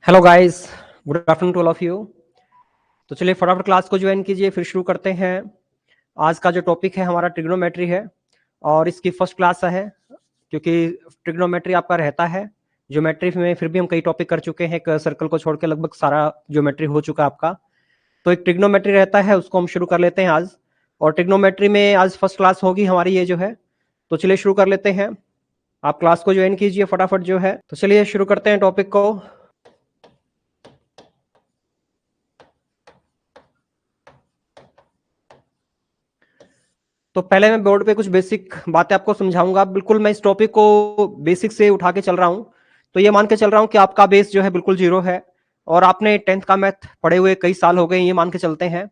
Hello guys, good afternoon to all of you. तो चलिए फटाफट क्लास को ज्वाइन कीजिए, फिर शुरू करते हैं। आज का जो टॉपिक है हमारा ट्रिग्नोमेट्री है और इसकी फर्स्ट क्लास है, क्योंकि ट्रिग्नोमेट्री आपका रहता है। ज्योमेट्री में फिर भी हम कई टॉपिक कर चुके हैं, एक सर्कल को छोड़ के लगभग सारा ज्योमेट्री हो चुका है आपका। तो एक ट्रिग्नोमेट्री रहता है, उसको हम शुरू कर लेते हैं आज। और ट्रिग्नोमेट्री में आज फर्स्ट क्लास होगी हमारी ये जो है। तो चलिए शुरू कर लेते हैं। आप क्लास को ज्वाइन कीजिए फटाफट जो है। तो चलिए शुरू करते हैं टॉपिक को। तो पहले मैं बोर्ड पे कुछ बेसिक बातें आपको समझाऊंगा। बिल्कुल मैं इस टॉपिक को बेसिक से उठा के चल रहा हूं। तो ये मान के चल रहा हूं कि आपका बेस जो है बिल्कुल जीरो है और आपने 10th का मैथ पढ़े हुए कई साल हो गए, ये मान के चलते हैं।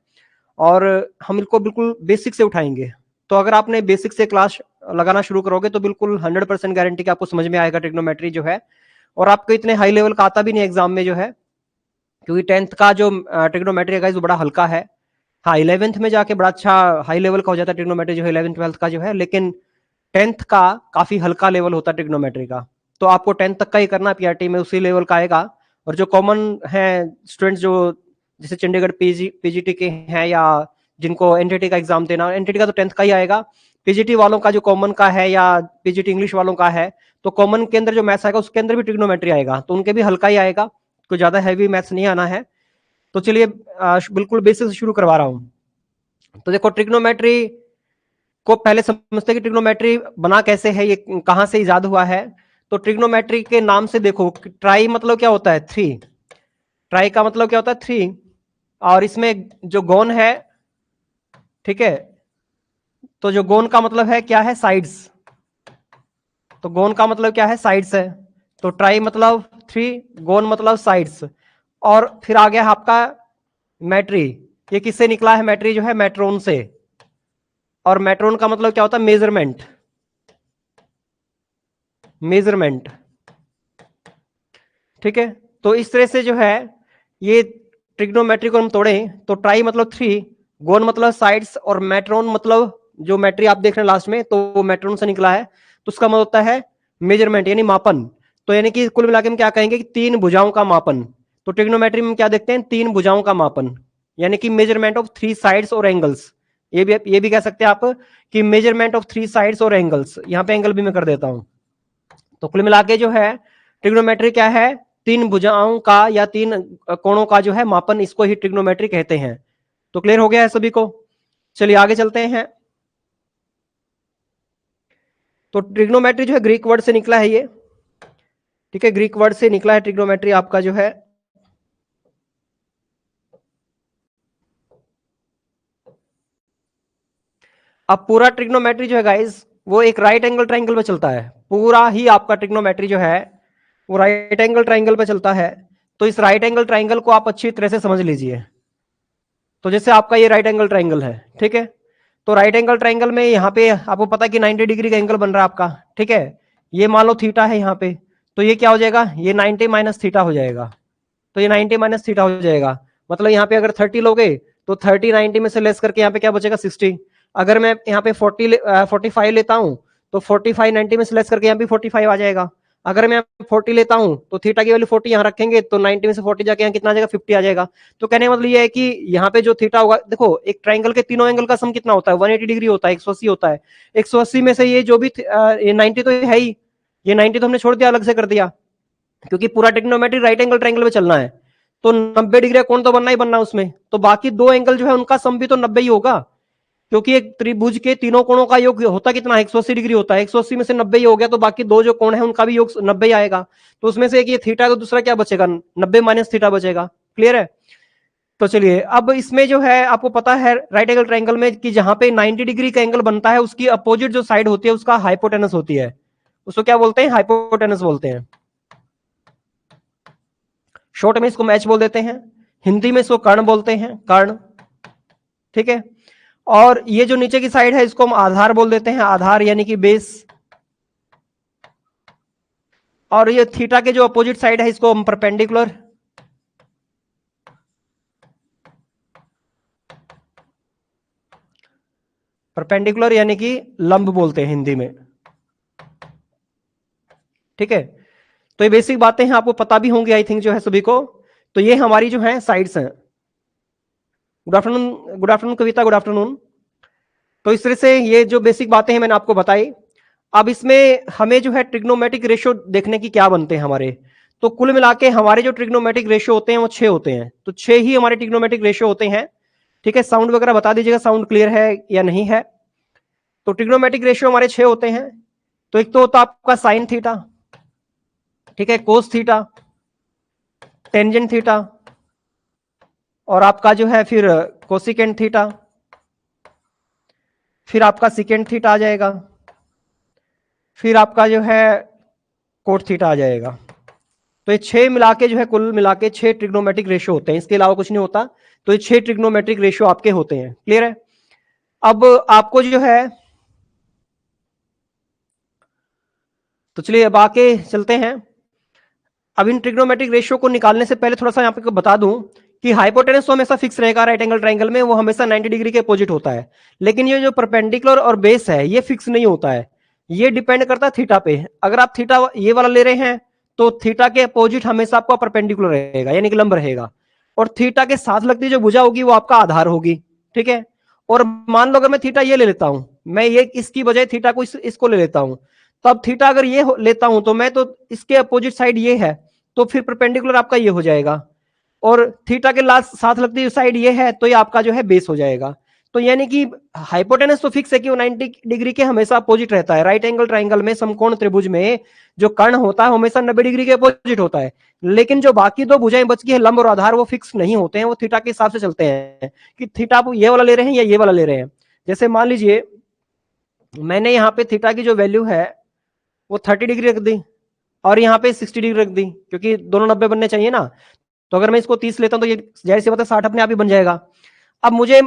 और हम इनको बिल्कुल बेसिक से उठाएंगे। तो अगर आपने बेसिक से क्लास लगाना शुरू करोगे तो बिल्कुल 100% गारंटी कि आपको समझ में आएगा ट्रिग्नोमेट्री जो है। और आपको इतने हाई लेवल का आता भी नहीं एग्जाम में जो है, क्योंकि 10th का जो ट्रिग्नोमेट्री है वो बड़ा हल्का है। हाँ, 11th में जाके बड़ा अच्छा हाई लेवल का हो जाता है ट्रिग्नोमेट्री जो है, 11th 12th का जो है। लेकिन 10th का काफी हल्का लेवल होता है ट्रिग्नोमेट्री का। तो आपको 10th तक का ही करना, पीआरटी में उसी लेवल का आएगा। और जो कॉमन है स्टूडेंट्स, जो जैसे चंडीगढ़ पीजीटी के हैं या जिनको एनटीटी का एग्जाम देना, एनटीटी का तो 10th का ही आएगा। पीजीटी वालों का जो कॉमन का है या पीजीटी इंग्लिश वालों का है, तो कॉमन के अंदर जो मैथ्स आएगा उसके अंदर भी ट्रिग्नोमेट्री आएगा, तो उनके भी हल्का ही आएगा, कोई ज्यादा हैवी मैथ्स नहीं आना है। तो चलिए बिल्कुल बेसिक से शुरू करवा रहा हूं। तो देखो, ट्रिग्नोमेट्री को पहले समझते हैं कि ट्रिग्नोमेट्री बना कैसे है, ये कहां से इजाद हुआ है। तो ट्रिग्नोमेट्री के नाम से देखो, ट्राई मतलब क्या होता है? थ्री। ट्राई का मतलब क्या होता है? थ्री। और इसमें जो गोन है, ठीक है, तो जो गोन का मतलब है क्या है? साइड्स। तो गोन का मतलब क्या है? साइड्स है। तो ट्राई मतलब थ्री, गोन मतलब साइड्स। और फिर आ गया आपका मैट्री। ये किससे निकला है? मैट्री जो है मेट्रोन से। और मेट्रोन का मतलब क्या होता है? मेजरमेंट। मेजरमेंट, ठीक है। तो इस तरह से जो है ये ट्रिग्नोमेट्री को हम तोड़ें तो ट्राई मतलब थ्री, गोन मतलब साइड्स, और मेट्रोन मतलब जो मेट्री आप देख रहे हैं लास्ट में, तो वो मेट्रोन से निकला है। तो उसका मतलब होता है मेजरमेंट, यानी मापन। तो यानी कि कुल मिलाकर हम क्या कहेंगे कि तीन भुजाओं का मापन। तो ट्रिग्नोमेट्री में क्या देखते हैं? तीन भुजाओं का मापन, यानी कि मेजरमेंट ऑफ थ्री साइड्स और एंगल्स। ये भी कह सकते हैं आप कि मेजरमेंट ऑफ थ्री साइड्स और एंगल्स। यहां पे एंगल भी मैं कर देता हूं। तो कुल मिला के जो है ट्रिग्नोमेट्री क्या है? तीन भुजाओं का या तीन कोणों का जो है मापन, इसको ही ट्रिग्नोमेट्री कहते हैं। तो क्लियर हो गया है सभी को? चलिए आगे चलते हैं। तो ट्रिग्नोमेट्री जो है ग्रीक वर्ड से निकला है ये, ठीक है, ग्रीक वर्ड से निकला है ट्रिग्नोमेट्री आपका जो है। अब पूरा ट्रिग्नोमेट्री जो है गाइस, वो एक राइट एंगल ट्राइंगल पे चलता है। पूरा ही आपका ट्रिग्नोमेट्री जो है वो राइट एंगल ट्राइंगल पे चलता है। तो इस राइट एंगल ट्राइंगल को आप अच्छी तरह से समझ लीजिए। तो जैसे आपका ये राइट एंगल ट्राइंगल है, ठीक है। तो राइट एंगल ट्राइंगल में यहाँ पे आपको पता है कि 90 डिग्री का एंगल बन रहा है आपका, ठीक है। ये मान लो थीटा है यहाँ पे, तो ये क्या हो जाएगा? ये 90 माइनस थीटा हो जाएगा। तो ये 90 माइनस थीटा हो जाएगा। मतलब यहाँ पे अगर 30 लोगे तो 30 90 में से लेस करके यहाँ पे क्या बचेगा? 60। अगर मैं यहाँ पे 45 लेता हूँ तो 45 90 में से लेस करके यहाँ पे 45 आ जाएगा। अगर मैं 40 लेता हूँ तो थीटा की वैल्यू 40 यहाँ रखेंगे तो 90 में से 40 जाके यहाँ कितना आ जाएगा? 50 आ जाएगा। तो कहने का मतलब ये है कि यहाँ पे जो थीटा होगा, देखो एक ट्राइंगल के तीनों एंगल का सम कितना होता है? 180 डिग्री होता है, 180 होता है। 180 में से ये जो भी ये 90 तो है ही, ये 90 तो हमने छोड़ दिया, अलग से कर दिया, क्योंकि पूरा ट्रिग्नोमेट्री राइट एंगल ट्राइंगल में चलना है। तो 90 डिग्री का कोण तो बनना ही बनना उसमें, तो बाकी दो एंगल जो है उनका सम भी तो 90 ही होगा, क्योंकि एक त्रिभुज के तीनों कोणों का योग होता कितना है? 180 डिग्री होता है। 180 में से 90 ही हो गया, तो बाकी दो जो कोण है उनका भी योग 90 ही आएगा। तो उसमें से एक ये थीटा, तो दूसरा क्या बचेगा? 90 माइनस थीटा बचेगा। क्लियर है? तो चलिए, अब इसमें जो है आपको पता है राइट एंगल ट्राइंगल में कि जहां पे 90 डिग्री का एंगल बनता है उसकी अपोजिट जो साइड होती है उसका हाइपोटेनस होती है। उसको क्या बोलते हैं? हाइपोटेनस बोलते हैं। शॉर्ट में इसको मैच बोल देते हैं, हिंदी में इसको कर्ण बोलते हैं, कर्ण, ठीक है। और ये जो नीचे की साइड है इसको हम आधार बोल देते हैं, आधार यानी कि बेस। और ये थीटा के जो अपोजिट साइड है इसको हम परपेंडिकुलर, परपेंडिकुलर यानी कि लंब बोलते हैं हिंदी में, ठीक है। तो ये बेसिक बातें हैं, आपको पता भी होंगी आई थिंक जो है सभी को। तो ये हमारी जो है साइड्स हैं। गुड आफ्टरनून, गुड आफ्टरनून कविता, गुड आफ्टरनून। तो इस तरह से ये जो बेसिक बातें हैं मैंने आपको बताई। अब इसमें हमें जो है ट्रिग्नोमेट्रिक रेशियो देखने की क्या बनते हैं हमारे। तो कुल मिला के हमारे जो ट्रिग्नोमेट्रिक रेशियो होते हैं वो 6 होते हैं। तो 6 ही हमारे ट्रिग्नोमेट्रिक रेशियो होते हैं। ठीक है, साउंड वगैरह बता दीजिएगा, साउंड क्लियर है या नहीं है। तो ट्रिग्नोमेट्रिक रेशियो हमारे 6 होते हैं। तो एक तो होता है आपका साइन थीटा, ठीक है, कोस थीटा, टेंजेंट थीटा, और आपका जो है फिर कोसिकेंट थीटा, फिर आपका सिकेंट थीटा आ जाएगा, फिर आपका जो है कोट थीटा आ जाएगा। तो ये 6 मिला के जो है कुल मिला के 6 ट्रिग्नोमेट्रिक रेशियो होते हैं, इसके अलावा कुछ नहीं होता। तो ये 6 ट्रिग्नोमेट्रिक रेशियो आपके होते हैं। क्लियर है। अब आपको जो है, तो चलिए अब आके चलते हैं। अब इन ट्रिग्नोमेट्रिक रेशियो को निकालने से पहले थोड़ा सा यहाँ पे बता दूं कि हाइपोटेनस तो हमेशा फिक्स रहेगा राइट एंगल ट्रायंगल में, वो हमेशा 90 डिग्री के अपोजिट होता है। लेकिन ये जो परपेंडिकुलर और बेस है ये फिक्स नहीं होता है, ये डिपेंड करता है थीटा पे। अगर आप थीटा ये वाला ले रहे हैं तो थीटा के अपोजिट हमेशा आपका परपेंडिकुलर रहेगा, यानी कि लंब रहेगा। और थीटा के साथ लगती जो भुजा होगी वो आपका आधार होगी। ठीक है। और मान लो अगर मैं थीटा ये ले लेता हूं, मैं ये इसकी बजाय थीटा को इसको ले लेता हूं, तो अब थीटा अगर ये लेता हूं तो मैं तो इसके अपोजिट साइड ये है, तो फिर परपेंडिकुलर आपका ये हो जाएगा। और थीटा के लास्ट साथ लगती साइड ये है, तो ये आपका जो है बेस हो जाएगा। तो यानी कि हाइपोटेनस तो फिक्स है कि वो 90 डिग्री के हमेशा अपोजिट रहता है। राइट एंगल ट्रायंगल में समकोण त्रिभुज में जो कर्ण होता है हमेशा 90 डिग्री के अपोजिट होता है। लेकिन जो बाकी दो भुजाएं बच गई है, लंब और आधार, वो फिक्स नहीं होते हैं, वो थीटा के हिसाब से चलते हैं कि थीटा आप ये वाला ले रहे हैं या ये वाला ले रहे हैं। जैसे मान लीजिए मैंने यहाँ पे थीटा की जो वैल्यू है वो 30 डिग्री रख दी और यहाँ पे 60 डिग्री रख दी, क्योंकि दोनों 90 बनने चाहिए ना। तो अगर मैं इसको 30 लेता हूं तो ये जाहिर सी बात है 60 अपने आप ही बन जाएगा। अब मुझे,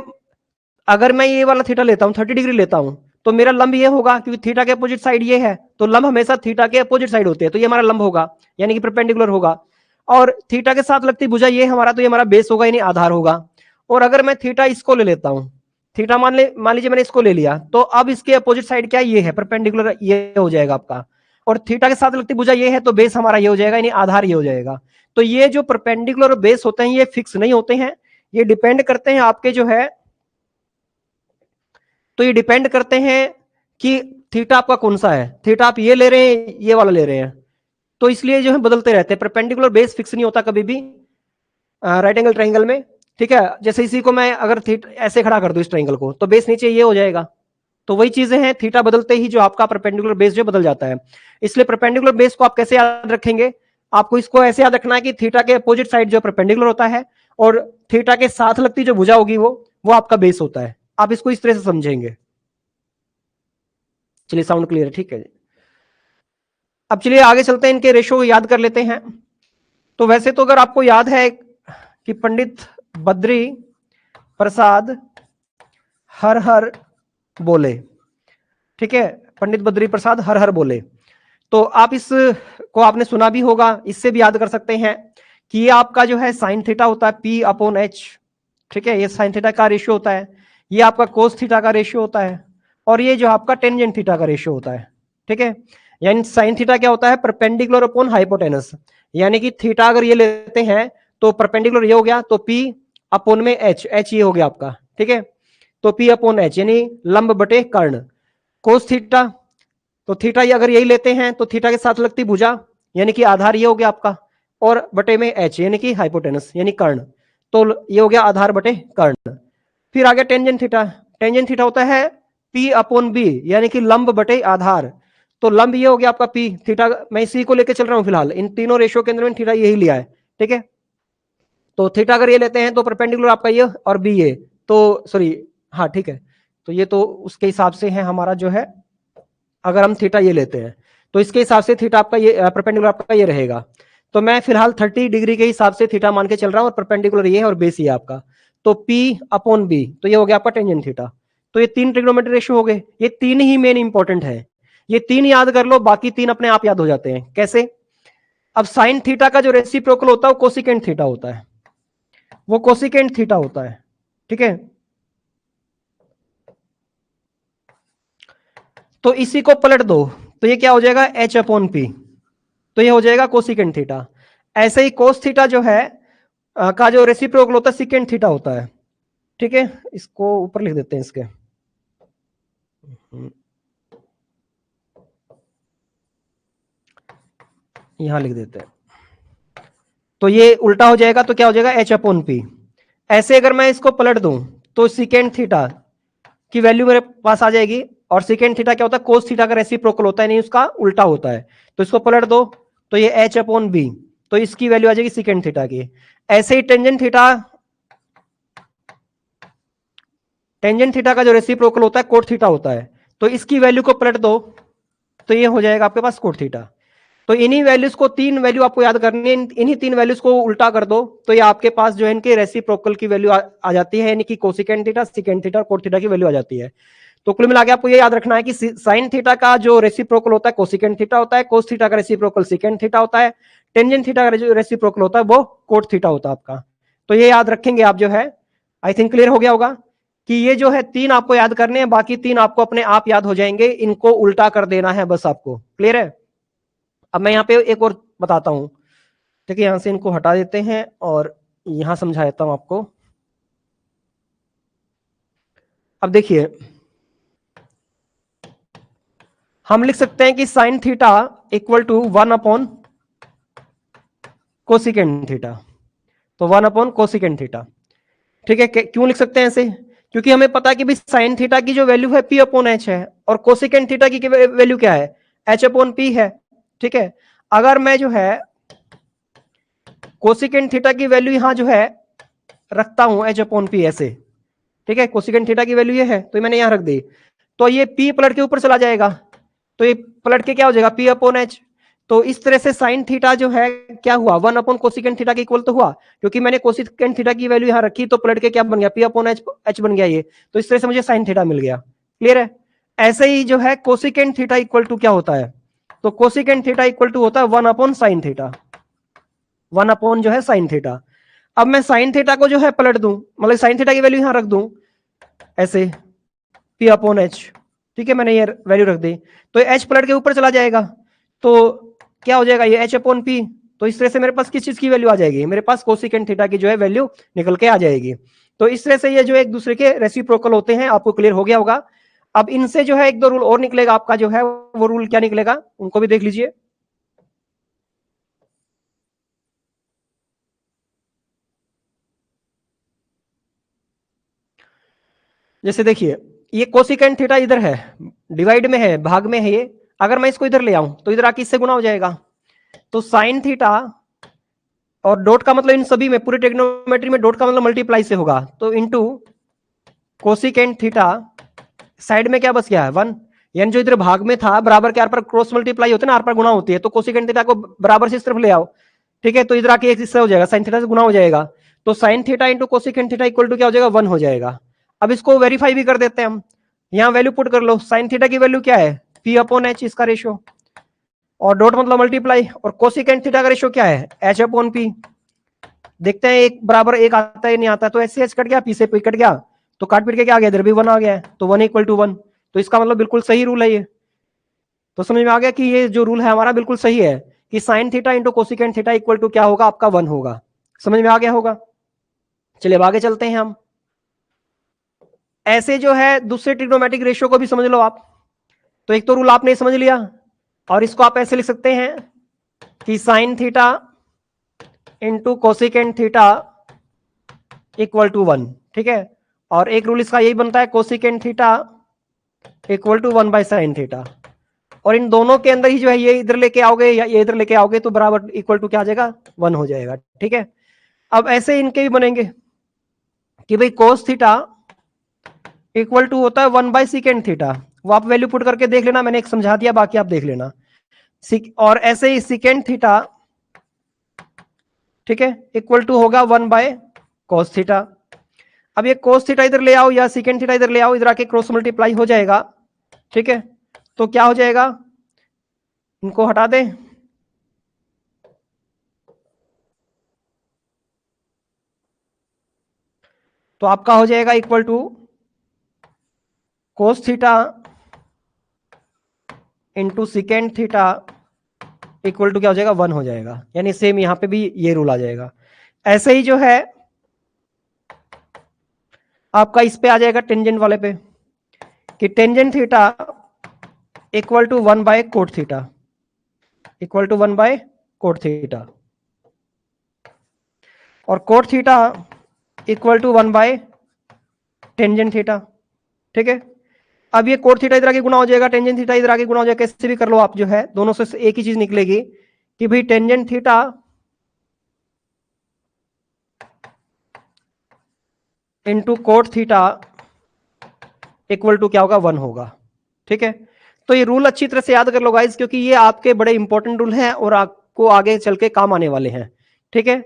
अगर मैं ये वाला थीटा लेता हूं, 30 डिग्री लेता हूं, तो मेरा लंब ये होगा, क्योंकि थीटा के अपोजिट साइड ये है, तो लंब हमेशा थीटा के अपोजिट साइड होते हैं, तो ये हमारा लंब होगा, यानी कि परपेंडिकुलर होगा। और थीटा के साथ लगती भुजा ये हमारा, तो ये हमारा बेस होगा, यानी आधार होगा। और अगर मैं थीटा इसको ले लेता हूं, थीटा मान लीजिए मैंने इसको ले लिया, तो अब इसके अपोजिट साइड क्या ये है, परपेंडिकुलर ये हो जाएगा आपका। और थीटा के साथ लगती भुजा ये है, तो बेस हमारा ये हो जाएगा, यानी आधार ये हो जाएगा। तो ये जो परपेंडिकुलर और बेस होते हैं ये फिक्स नहीं होते हैं, ये डिपेंड करते हैं आपके जो है, तो ये डिपेंड करते हैं कि थीटा आपका कौन सा है। थीटा आप ये ले रहे हैं, ये वाला ले रहे हैं, तो इसलिए जो है बदलते रहते हैं। परपेंडिकुलर बेस फिक्स नहीं होता कभी भी राइट एंगल ट्रायंगल में। ठीक है, जैसे इसी को मैं अगर थीटा ऐसे खड़ा कर दूं इस ट्रायंगल को, तो बेस नीचे ये हो जाएगा। तो वही चीजें हैं, थीटा बदलते ही जो आपका परपेंडिकुलर बेस जो बदल जाता है। इसलिए परपेंडिकुलर बेस को आप कैसे याद रखेंगे, आपको इसको ऐसे याद रखना है कि थीटा के अपोजिट साइड जो परपेंडिकुलर होता है और थीटा के साथ लगती जो भुजा होगी वो आपका बेस होता है। आप इसको इस तरह से समझेंगे। चलिए साउंड क्लियर है, ठीक है जी। अब चलिए आगे चलते हैं, इनके रेशो को याद कर लेते हैं। तो वैसे तो अगर आपको याद है कि पंडित बद्री प्रसाद हर हर बोले, ठीक है, पंडित बद्री प्रसाद हर हर बोले, तो आप इस को आपने सुना भी होगा, इससे भी याद कर सकते हैं कि ये आपका जो है साइन थीटा होता है पी अपॉन एच। ठीक है, ये साइन थीटा का रेशियो होता है, ये आपका कोस थीटा का रेशियो होता है, और ये जो आपका टेंजेंट थीटा का रेशियो होता है। ठीक है, यानी साइन थीटा क्या होता है, परपेंडिकुलर अपॉन हाइपोटेनस, यानी कि थीटा अगर ये लेते हैं तो परपेंडिकुलर ये हो गया, तो पी अपॉन में एच, एच ये हो गया आपका। ठीक है, तो पी अपॉन एच यानी लंब बटे कर्ण। कोस थीटा, तो थीटा ये अगर यही लेते हैं तो थीटा के साथ लगती भुजा, यानी कि आधार ये हो गया आपका, और बटे में एच यानी कि हाइपोटेनस यानी कर्ण, तो ये हो गया आधार बटे कर्ण। फिर आ गया टेंजेंट थीटा, टेंजेंट थीटा होता है पी अपॉन बी यानी कि लंब बटे आधार, तो लंब ये हो गया आपका पी थीटा, मैं इसी को लेकर चल रहा हूं फिलहाल, इन तीनों रेशियो के अंदर में थीटा यही लिया है। ठीक है, तो थीटा अगर ये लेते हैं तो परपेंडिकुलर आपका ये और बी ये, तो सॉरी, हाँ ठीक है, तो ये तो उसके हिसाब से है हमारा जो है, अगर हम थीटा ये लेते हैं तो इसके हिसाब से थीटा आपका ये परपेंडिकुलर आपका ये रहेगा। तो मैं फिलहाल 30 डिग्री के हिसाब से थीटा मान के चल रहा हूं, और परपेंडिकुलर ये है और बेस ये आपका, तो P अपॉन बी, तो ये हो गया आपका टेंजेंट थीटा। तो ये 3 ट्रिग्नोमेट्री रेशियो हो गए, ये 3 ही मेन इंपॉर्टेंट है, ये 3 याद कर लो, बाकी 3 अपने आप याद हो जाते हैं। कैसे, अब साइन थीटा का जो रेसिप्रोकल होता है वो कोसिकेंट थीटा होता है, वो कोसिकेंट थीटा होता है। ठीक है, तो इसी को पलट दो तो ये क्या हो जाएगा, एच अपॉन पी। तो ये हो जाएगा कोसिकेंट थीटा। ऐसे ही कोस थीटा जो है का जो रेसिप्रोकल होता है सिकेंट थीटा होता है। ठीक है, इसको ऊपर लिख देते हैं इसके। यहां लिख देते हैं, तो ये उल्टा हो जाएगा, तो क्या हो जाएगा एच अपॉन पी। ऐसे अगर मैं इसको पलट दूं तो सिकेंट थीटा की वैल्यू मेरे पास आ जाएगी, और सिकेंट थीटा क्या होता है कोस थीटा का रेसिप्रोकल होता है, नहीं उसका उल्टा होता है। तो इसको पलट दो तो ये एच अपॉन बी, तो इसकी वैल्यू आ जाएगी सिकेंट थीटा की। ऐसे ही टेंजेंट थीटा का जो रेसिप्रोकल होता है कोट थीटा होता है, तो इसकी वैल्यू को पलट दो तो ये हो जाएगा आपके पास कोट थीटा। तो इन्हीं वैल्यूज को, तीन वैल्यू आपको याद करनी है, इन्हीं तीन वैल्यूज को उल्टा कर दो तो ये आपके पास जो है इनके रेसिप्रोकल की वैल्यू आ जाती है, यानी कि कोसिकेंट थीटा, सिकेंट थीटा और कोट थीटा की वैल्यू आ जाती है। तो कुल मिला के आपको ये याद रखना है कि साइन थीटा का जो रेसिप्रोकल होता है कोसिकेंट थीटा होता है, कोस थीटा का रेसिप्रोकल सिकेंट थीटा होता है, टेंजेंट थीटा का जो रेसिप्रोकल होता है वो कोट थीटा होता है आपका। तो ये याद रखेंगे आप जो है। आई थिंक क्लियर हो गया होगा कि ये जो है तीन आपको याद करने हैं, बाकी तीन आपको अपने आप याद हो जाएंगे, इनको उल्टा कर देना है बस आपको। क्लियर है? अब मैं यहाँ पे एक और बताता हूं। ठीक है, यहां से इनको हटा देते हैं और यहां समझा देता हूं आपको। अब देखिए, हम लिख सकते हैं कि sine theta equal to 1 upon cosecant theta. तो 1 अपॉन कोसिकेंट थीटा। ठीक है, क्यों लिख सकते हैं ऐसे? क्योंकि हमें पता है कि भाई साइन थीटा की जो वैल्यू है पी अपॉन एच है, और कोसिकेंट थीटा की वैल्यू क्या है? एच अपॉन पी है। ठीक है, अगर मैं जो है कोसिकेंट थीटा की वैल्यू यहां जो है रखता हूं एच अपॉन पी ऐसे, ठीक है, कोसिकेंट थीटा की वैल्यू ये है तो मैंने यहां रख दी, तो ये पी पलट के ऊपर चला जाएगा, तो ये पलट के क्या हो जाएगा पी अपॉन एच। तो इस तरह से साइन थीटा जो है क्या हुआ 1 अपॉन कोसिकेंट थीटा के इक्वल तो हुआ, क्योंकि मैंने कोसिकेंट थीटा की वैल्यू यहां रखी तो पलट के क्या बन गया पी अपॉन एच, एच बन गया ये। तो इस तरह से मुझे साइन थीटा मिल गया। क्लियर है? ऐसे ही जो है कोसिकेंट थीटा इक्वल टू क्या होता है? तो कोसिकेंट थीटा इक्वल टू होता है 1 अपॉन साइन थीटा। 1 अपॉन जो है साइन थीटा। अब मैं साइन थीटा को जो है पलट दूं, मतलब साइन थीटा की वैल्यू यहां रख दूं ऐसे पी अपॉन एच। ठीक है, मैंने ये वैल्यू रख दी, तो एच पलट के ऊपर चला जाएगा, तो क्या हो जाएगा ये एच अपॉन पी। तो इस तरह से मेरे पास किस चीज की वैल्यू आ जाएगी? मेरे पास कोसिकेंट थीटा की जो है वैल्यू निकल के आ जाएगी। तो इस तरह से ये जो एक दूसरे के रेसिप्रोकल होते हैं, आपको क्लियर हो गया होगा। अब इनसे जो है एक दो रूल और निकलेगा आपका, जो है वो रूल क्या निकलेगा उनको भी देख लीजिए। जैसे देखिए, ये कोसिकेंट थीटा इधर है, डिवाइड में है, भाग में है ये, अगर मैं इसको इधर ले आऊं तो इधर आके इससे गुना हो जाएगा। तो साइन थीटा, और डॉट का मतलब इन सभी में, पूरे ट्रिग्नोमेट्री में डॉट का मतलब मल्टीप्लाई से होगा, तो इनटू कोसिकेंट थीटा, साइड में क्या बच गया है 1, यानी जो इधर भाग में था बराबर के आर पर क्रॉस मल्टीप्लाई होते हैं ना, आर पर गुना होती है, तो कोसिकेंट थीटा को बराबर से इस तरफ ले आओ। ठीक है, तो इधर आके एक हिस्सा हो जाएगा, साइन थीटा से गुना हो जाएगा, तो sine theta into cosecant theta equal to क्या हो जाएगा 1 हो जाएगा। अब इसको वेरीफाई भी कर देते हैं हम, यहाँ वैल्यू पुट कर लो, साइन थीटा की वैल्यू क्या है पी अपॉन एच, इसका रेशियो, और डॉट मतलब मल्टीप्लाई, और कोसिकेंट थीटा का रेशियो क्या है एच अपॉन पी। देखते हैं एक बराबर एक आता है नहीं आता, तो ऐसे एच कट गया, पी से पी कट गया, तो काट पीट के क्या आ गया इधर भी 1 आ गया है, तो 1 इक्वल टू 1। तो इसका मतलब बिल्कुल सही रूल है ये। तो समझ में आ गया कि ये जो रूल है हमारा बिल्कुल सही है, कि sine theta into cosecant theta equal to क्या होगा आपका 1 होगा। समझ में आ गया होगा? चलिए अब आगे चलते हैं हम। ऐसे जो है दूसरे ट्रिग्नोमेट्रिक रेशियो को भी समझ लो आप। तो एक तो रूल आपने समझ लिया, और इसको आप ऐसे लिख सकते हैं कि sine theta into cosecant theta equal to 1। ठीक है, और एक रूल इसका यही बनता है cosecant theta equal to 1 by sine theta, और इन दोनों के अंदर ही जो है ये इधर लेके आओगे या ये इधर लेके आओगे तो बराबर इक्वल टू क्या आ जाएगा 1 हो जाएगा। ठीक है, अब ऐसे इनके भी बनेंगे कि भाई कोस थीटा इक्वल टू होता है 1 बाय सिकेंट थीटा, वो आप वैल्यू पुट करके देख लेना, मैंने एक समझा दिया, बाकी आप देख लेना। और ऐसे ही सिकेंट थीटा, ठीक है, इक्वल टू होगा 1 बाय कॉस थीटा। अब ये कोस थीटा इधर ले आओ या सिकेंट थीटा इधर ले आओ, इधर आके क्रॉस मल्टीप्लाई हो जाएगा। ठीक है, तो क्या हो जाएगा, इनको हटा दें, तो आपका हो जाएगा equal to cos theta into secant theta equal to क्या हो जाएगा, 1 हो जाएगा। यानी सेम यहाँ पे भी ये रूल आ जाएगा। ऐसे ही जो है आपका इस पे आ जाएगा टेंजेंट वाले पे, कि tangent theta equal to 1 by cot theta, equal to 1 by cot theta, और cot theta equal to 1 by tangent theta. ठीक है, अब ये कोट थीटा इधर आके गुना हो जाएगा, टेंजेंट थीटा इधर आके गुना हो जाएगा, कैसे भी कर लो आप, जो है दोनों से एक ही चीज निकलेगी कि भाई tangent theta into cot theta equal to क्या होगा, 1 होगा। ठीक है, तो ये रूल अच्छी तरह से याद कर लो गाइस, क्योंकि ये आपके बड़े इंपॉर्टेंट रूल हैं और आपको आगे चल के काम आने वाले हैं। ठीक है,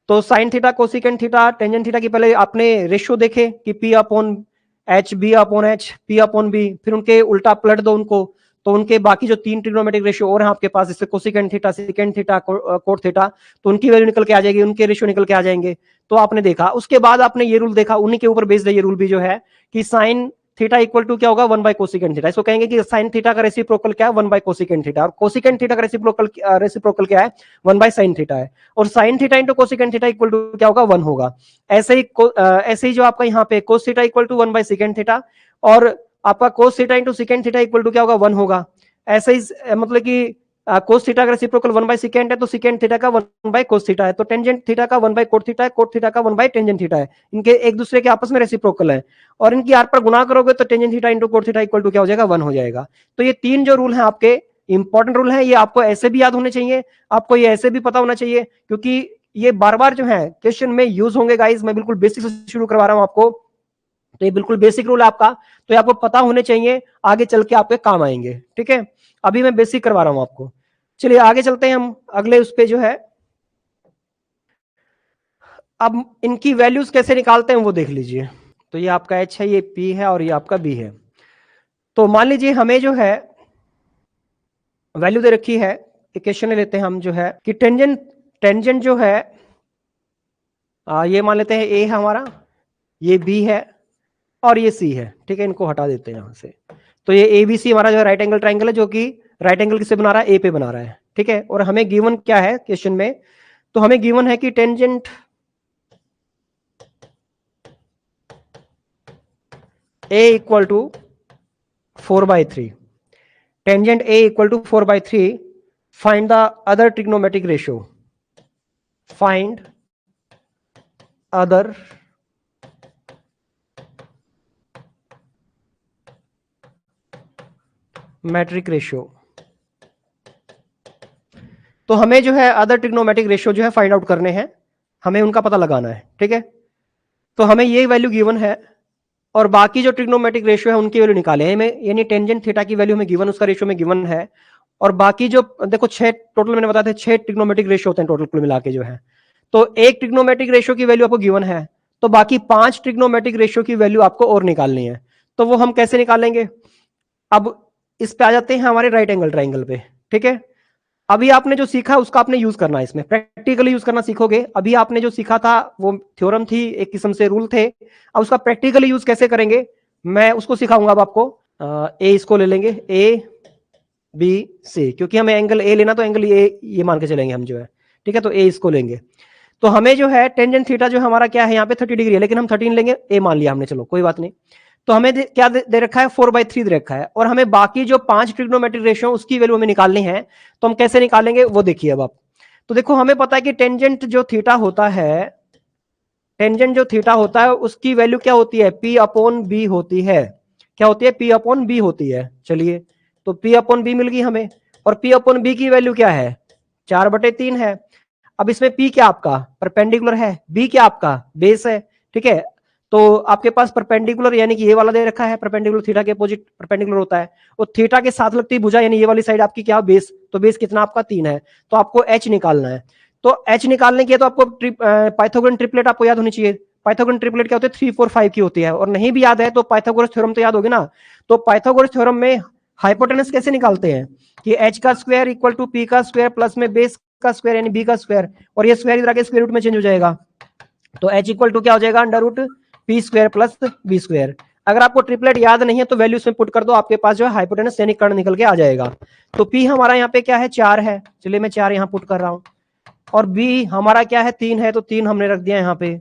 तो sine theta, cosecant theta, tangent theta की पहले आपने रेशियो देखे कि P upon H, B upon H, P upon B, फिर उनके उल्टा पलट दो उनको, तो उनके बाकी जो 3 ट्रिग्नोमेट्रिक रेशियो और हैं आपके पास, जैसे cosecant theta, secant theta, cot theta, तो उनकी वैल्यू निकल के आ जाएगी, उनके रेशियो निकल के आ जाएंगे। तो आपने देखा, उसके बाद आपने ये रूल देखा, उन्हीं के ऊपर बेस्ड है ये रूल भी, जो है कि साइन थीटा इक्वल टू क्या होगा, 1 बाय कोसिकेंट थीटा। इसको कहेंगे कि साइन थीटा का रेसिप्रोकल क्या है, 1 बाय कोसिकेंट थीटा, और कोसिकेंट थीटा का रेसिप्रोकल क्या है, 1 बाय साइन थीटा है, और sine theta into cosecant theta equal to क्या होगा, 1 होगा। ऐसे ही जो आपका यहाँ पे cos theta equal to 1 by secant theta, और आपका cos theta into secant theta equal to क्या होगा, 1 होगा। ऐसे ही मतलब कि कोस थीटा का रेसिप्रोकल 1 बाय सिकेंट है, तो सिकेंट थीटा का 1 बाय कोस थीटा है, तो टेंजेंट थीटा का 1 बाय कोट थीटा है, कोट थीटा का 1 बाय टेंजेंट थीटा है। इनके एक दूसरे के आपस में रेसिप्रोकल है, और इनकी आर पर गुणा करोगे तो tangent theta into cot theta equal to क्या हो जाएगा, 1 हो जाएगा। तो ये 3 जो रूल हैं आपके इंपॉर्टेंट रूल हैं, ये आपको ऐसे भी याद होने चाहिए, आपको ये ऐसे भी पता होना चाहिए, क्योंकि ये बार बार जो है क्वेश्चन में यूज होंगे गाइस। मैं बिल्कुल बेसिक से शुरू करवा रहा हूं आपको, तो ये बिल्कुल बेसिक रूल है आपका, तो ये आपको पता होने चाहिए, आगे चल के आपके काम आएंगे। ठीक है, अभी मैं बेसिक करवा रहा हूं आपको। चलिए आगे चलते हैं हम अगले उस पे, जो है अब इनकी वैल्यूज कैसे निकालते हैं वो देख लीजिए। तो ये आपका एच है, ये पी है, और ये आपका बी है। तो मान लीजिए हमें जो है वैल्यू दे रखी है, इक्वेशन ले लेते हैं हम, जो है कि टेंजेंट टेंजेंट जो है ये मान लेते हैं ए है हमारा, ये बी है, और ये सी है। ठीक है, इनको हटा देते हैं यहां से। तो ये ए बी सी हमारा जो है राइट एंगल ट्राइंगल है, जो कि राइट एंगल किससे बना रहा है, ए पे बना रहा है। ठीक है, और हमें गिवन क्या है क्वेश्चन में, तो हमें गिवन है कि tangent A equal to 4/3, tangent A equal to 4/3, find the other trigonometric ratio, find other metric ratio. तो हमें जो है अदर ट्रिग्नोमेट्रिक रेशियो जो है फाइंड आउट करने हैं, हमें उनका पता लगाना है। ठीक है, तो हमें ये वैल्यू गिवन है, और बाकी जो ट्रिग्नोमेट्रिक रेशियो है उनकी वैल्यू निकाले हैं हमें, यानी टेंजेंट थीटा की वैल्यू हमें गिवन, उसका रेशियो में गिवन है, और बाकी जो देखो 6 टोटल मैंने बताया था, 6 ट्रिग्नोमेट्रिक रेशियो होते हैं टोटल कुल मिला के, जो है तो एक ट्रिग्नोमेट्रिक रेशियो की वैल्यू आपको गिवन है, तो बाकी 5 ट्रिग्नोमेट्रिक रेशियो की वैल्यू आपको और निकालनी है। तो वो हम कैसे निकालेंगे, अब इस पे आ जाते हैं हमारे राइट एंगल ट्राइंगल पे। ठीक है, अभी आपने जो सीखा उसका आपने यूज करना है, इसमें प्रैक्टिकली यूज करना सीखोगे। अभी आपने जो सीखा था वो थ्योरम थी, एक किस्म से रूल थे, अब उसका प्रैक्टिकली यूज कैसे करेंगे मैं उसको सिखाऊंगा अब आपको। ए इसको ले लेंगे, ए बी सी, क्योंकि हमें एंगल ए लेना, तो एंगल ए ये मान के चलेंगे हम, जो है ठीक है, तो ए इसको लेंगे। तो हमें जो है टेंजेंट थीटा जो हमारा क्या है यहाँ पे 30 डिग्री है, लेकिन हम 13 लेंगे, ए मान लिया हमने, चलो कोई बात नहीं। तो हमें क्या दे रखा है, 4/3 दे रखा है, और हमें बाकी जो 5 ट्रिग्नोमेट्रिक रेशियो उसकी वैल्यू हमें निकालनी है। तो हम कैसे निकालेंगे वो देखिए अब आप। तो देखो हमें पता है कि टेंजेंट जो थीटा होता है, टेंजेंट जो थीटा होता है उसकी वैल्यू क्या होती है, पी अपॉन बी होती है। क्या होती है, पी अपॉन बी होती है। चलिए, तो पी अपॉन बी मिल गई हमें, और पी अपॉन बी की वैल्यू क्या है, 4/3 है। अब इसमें पी क्या आपका परपेंडिकुलर है, बी क्या आपका बेस है। ठीक है, तो आपके पास परपेंडिकुलर यानी कि ये वाला दे रखा है, परपेंडिकुलर थीटा के अपोजिट परपेंडिकुलर होता है, और थीटा के साथ लगती भुजा यानी ये वाली साइड आपकी क्या बेस, तो बेस कितना आपका 3 है। तो आपको एच निकालना है। तो एच निकालने के तो आपको पाइथागोरस ट्रिपलेट आपको याद होनी चाहिए। पाइथागोरस ट्रिपलेट क्या होती है, 3 4 5 की होती है, और नहीं भी याद है तो पाइथागोरस थ्योरम तो याद होगी ना। तो पाइथागोरस थ्योरम में हाइपोटेनस कैसे निकालते हैं कि एच का स्क्वायर इक्वल टू पी का स्क्वायर प्लस में बेस का स्क्वायर यानी बी का स्क्वायर, और ये स्क्वायर इधर आके स्क्वायर रूट में चेंज हो जाएगा। तो एच इक्वल टू क्या हो जाएगा, under root P square plus B square. अगर आपको ट्रिपलेट याद नहीं है तो वैल्यू इसमें पुट कर दो, आपके पास जो है हाइपोटेनस सैनिक कण निकल के आ जाएगा। तो P हमारा यहाँ पे क्या है 4 है, चलिए मैं 4 यहाँ पुट कर रहा हूं, और B हमारा क्या है 3 है, तो 3 हमने रख दिया यहाँ पे।